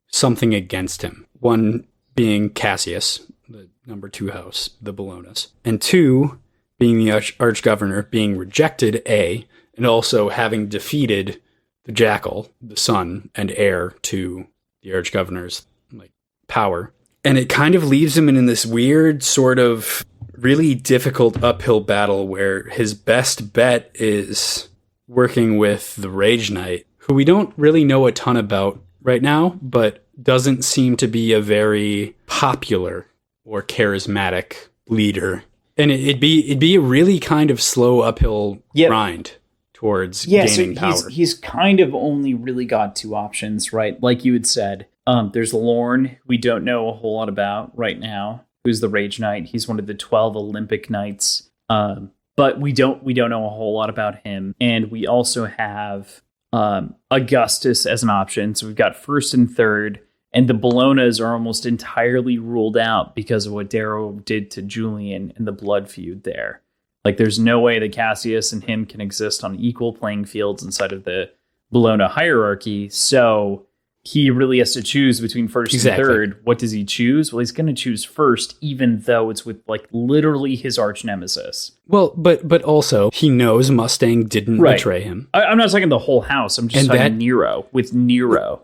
something against him. One being Cassius, the number 2 house, the Bolognas, and 2 being the Archgovernor being rejected, A, and also having defeated the Jackal, the son and heir to the Archgovernor's like power. And it kind of leaves him in this weird sort of really difficult uphill battle where his best bet is working with the Rage Knight, who we don't really know a ton about right now, but doesn't seem to be a very popular or charismatic leader. And it'd be a really kind of slow uphill grind towards gaining power. He's kind of only really got two options, right? Like you had said, there's Lorne, we don't know a whole lot about right now, who's the Rage Knight. He's one of the 12 Olympic Knights, but we don't know a whole lot about him. And we also have Augustus as an option. So we've got first and third, and the Bolognas are almost entirely ruled out because of what Darrow did to Julian and the blood feud there. Like, there's no way that Cassius and him can exist on equal playing fields inside of the Bologna hierarchy. So he really has to choose between first and third. What does he choose? Well, he's going to choose first, even though it's with like literally his arch nemesis. Well, but also he knows Mustang didn't betray him. I'm not talking the whole house. I'm just talking Nero with Nero.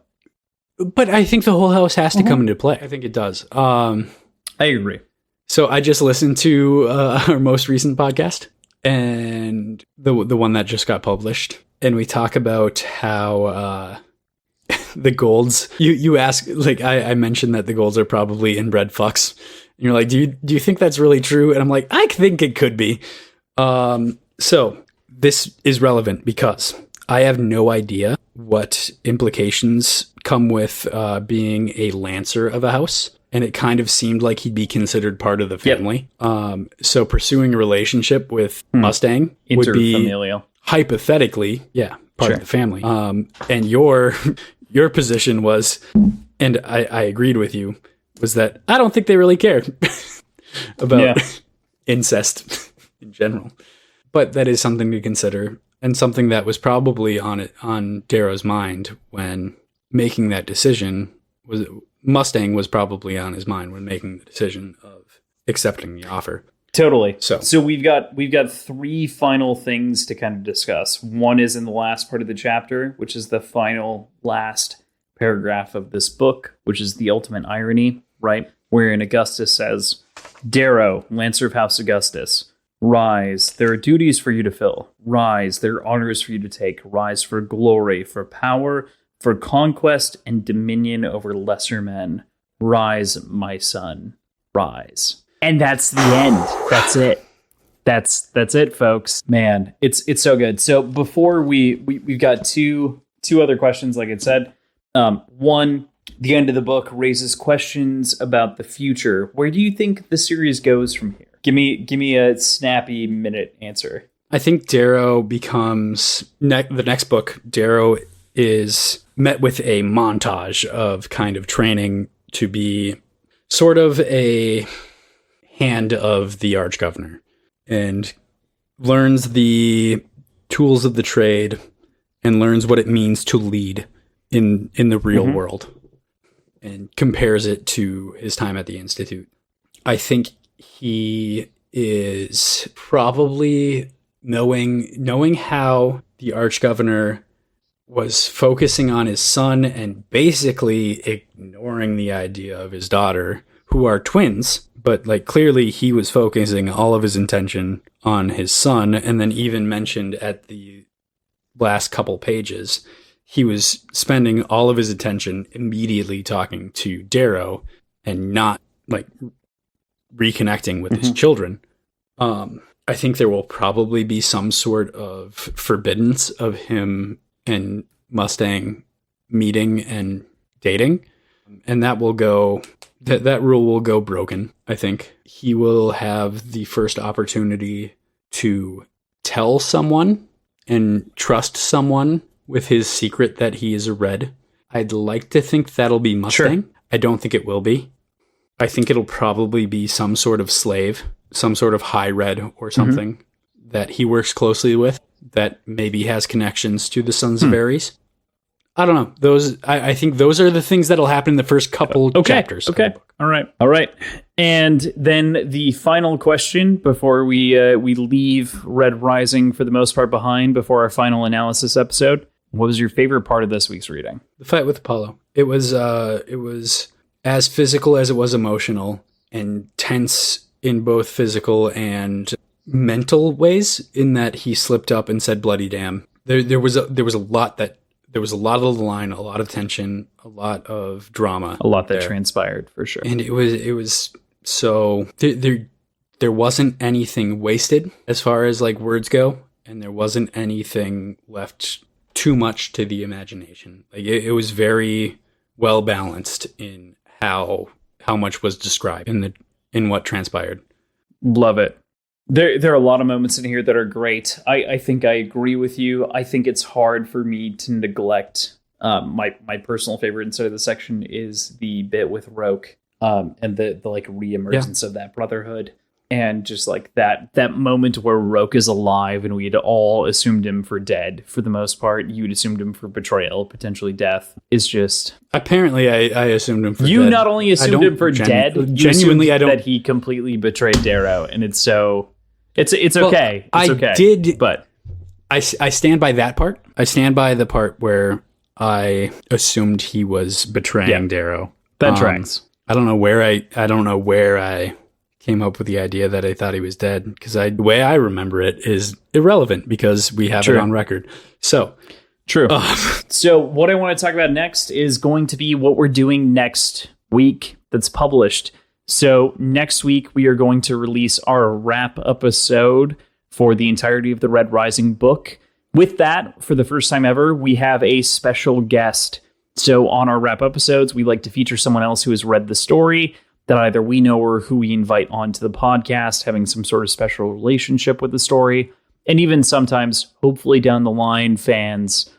But I think the whole house has to come into play. I think it does. I agree. So I just listened to our most recent podcast, and the one that just got published, and we talk about how the golds. You ask, like, I mentioned that the golds are probably inbred fucks, and you're like, do you think that's really true? And I'm like, I think it could be. So this is relevant because I have no idea what implications come with being a lancer of a house. And it kind of seemed like he'd be considered part of the family. Yep. So pursuing a relationship with Mustang would be hypothetically, part of the family. And your position was, and I agreed with you, was that I don't think they really cared about incest in general. But that is something to consider, and something that was probably on Darrow's mind when making that decision. Mustang was probably on his mind when making the decision of accepting the offer. Totally. So we've got three final things to kind of discuss. One is in the last part of the chapter, which is the final last paragraph of this book, which is the ultimate irony, right? Wherein Augustus says, Darrow, Lancer of House Augustus, rise. There are duties for you to fill. Rise. There are honors for you to take. Rise for glory, for power, for conquest and dominion over lesser men. Rise, my son, rise. And that's the end. That's it. That's it, folks. Man, it's so good. So before we've got two other questions, like I said. One, the end of the book raises questions about the future. Where do you think the series goes from here? Give me a snappy minute answer. I think Darrow becomes the next book. Darrow is met with a montage of kind of training to be sort of a hand of the archgovernor, and learns the tools of the trade and learns what it means to lead in the real world, and compares it to his time at the Institute. I think he is probably knowing how the archgovernor was focusing on his son and basically ignoring the idea of his daughter, who are twins, but like clearly he was focusing all of his attention on his son. And then even mentioned at the last couple pages, he was spending all of his attention immediately talking to Darrow and not like reconnecting with his children. I think there will probably be some sort of forbiddance of him and Mustang meeting and dating, and that rule will go broken. I think he will have the first opportunity to tell someone and trust someone with his secret that he is a red. I'd like to think that'll be Mustang. Sure. I don't think it will be. I think it'll probably be some sort of slave, some sort of high red or something that he works closely with, that maybe has connections to the Sons of Ares. I don't know. I think those are the things that'll happen in the first couple chapters. Okay. All right. And then the final question before we leave Red Rising for the most part behind before our final analysis episode. What was your favorite part of this week's reading? The fight with Apollo. It was as physical as it was emotional, and tense in both physical and mental ways, in that he slipped up and said bloody damn. There was a lot that there was a lot of the line, a lot of tension, a lot of drama. A lot that transpired, for sure. And it was so there wasn't anything wasted as far as like words go, and there wasn't anything left too much to the imagination. Like it was very well balanced in how much was described in what transpired. Love it. There are a lot of moments in here that are great. I think I agree with you. I think it's hard for me to neglect my personal favorite inside of the section is the bit with Roke and the like reemergence of that brotherhood. And just like that moment where Roke is alive and we had all assumed him for dead for the most part. You'd assumed him for betrayal, potentially death, is just... Apparently, I assumed him for dead. You not only assumed him for dead, genuinely, I don't... that he completely betrayed Darrow. And it's so... It's okay. It's okay. Did... But... I stand by that part. I stand by the part where I assumed he was betraying Darrow. That tracks. I don't know where I came up with the idea that I thought he was dead, because the way I remember it is irrelevant because we have it on record. So true. So what I want to talk about next is going to be what we're doing next week that's published. So next week we are going to release our wrap episode for the entirety of the Red Rising book. With that, for the first time ever, we have a special guest. So on our wrap episodes, we like to feature someone else who has read the story that either we know or who we invite onto the podcast, having some sort of special relationship with the story. And even sometimes, hopefully down the line, fans,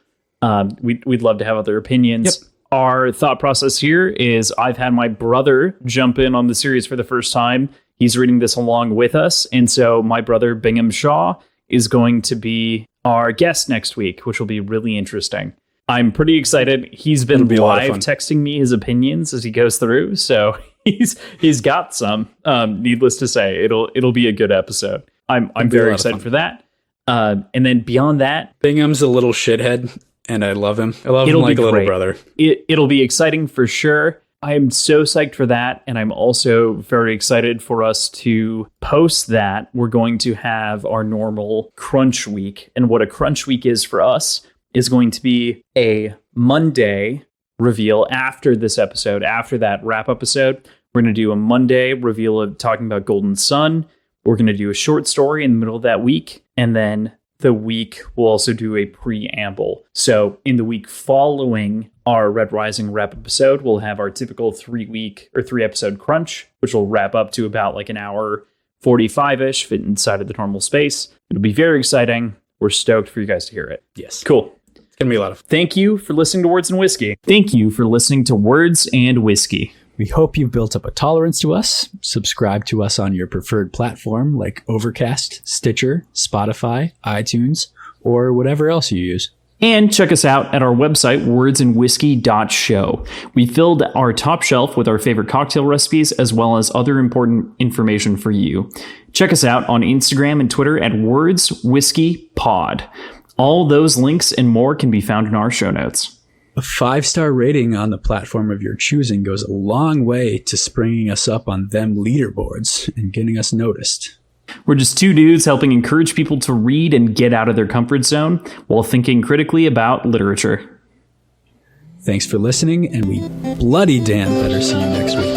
we'd love to have other opinions. Yep. Our thought process here is I've had my brother jump in on the series for the first time. He's reading this along with us. And so my brother, Bingham Shaw, is going to be our guest next week, which will be really interesting. I'm pretty excited. He's been live texting me his opinions as he goes through. So he's got some. Needless to say, it'll be a good episode. I'm very excited for that. And then beyond that, Bingham's a little shithead, and I love him. I love him like a little brother. It'll be exciting for sure. I am so psyched for that, and I'm also very excited for us to post that. We're going to have our normal crunch week, and what a crunch week is for us is going to be a Monday reveal after this episode, after that wrap episode. We're going to do a Monday reveal of talking about Golden Sun. We're going to do a short story in the middle of that week. And then the week we'll also do a preamble. So in the week following our Red Rising wrap episode, we'll have our typical 3 episode crunch, which will wrap up to about like an hour 45-ish, fit inside of the normal space. It'll be very exciting. We're stoked for you guys to hear it. Yes. Cool. It's going to be a lot of fun. Thank you for listening to Words and Whiskey. Thank you for listening to Words and Whiskey. We hope you've built up a tolerance to us. Subscribe to us on your preferred platform like Overcast, Stitcher, Spotify, iTunes, or whatever else you use. And check us out at our website, wordsandwhiskey.show. We filled our top shelf with our favorite cocktail recipes as well as other important information for you. Check us out on Instagram and Twitter at wordswhiskeypod. All those links and more can be found in our show notes. A 5-star rating on the platform of your choosing goes a long way to springing us up on them leaderboards and getting us noticed. We're just two dudes helping encourage people to read and get out of their comfort zone while thinking critically about literature. Thanks for listening, and we bloody damn better see you next week.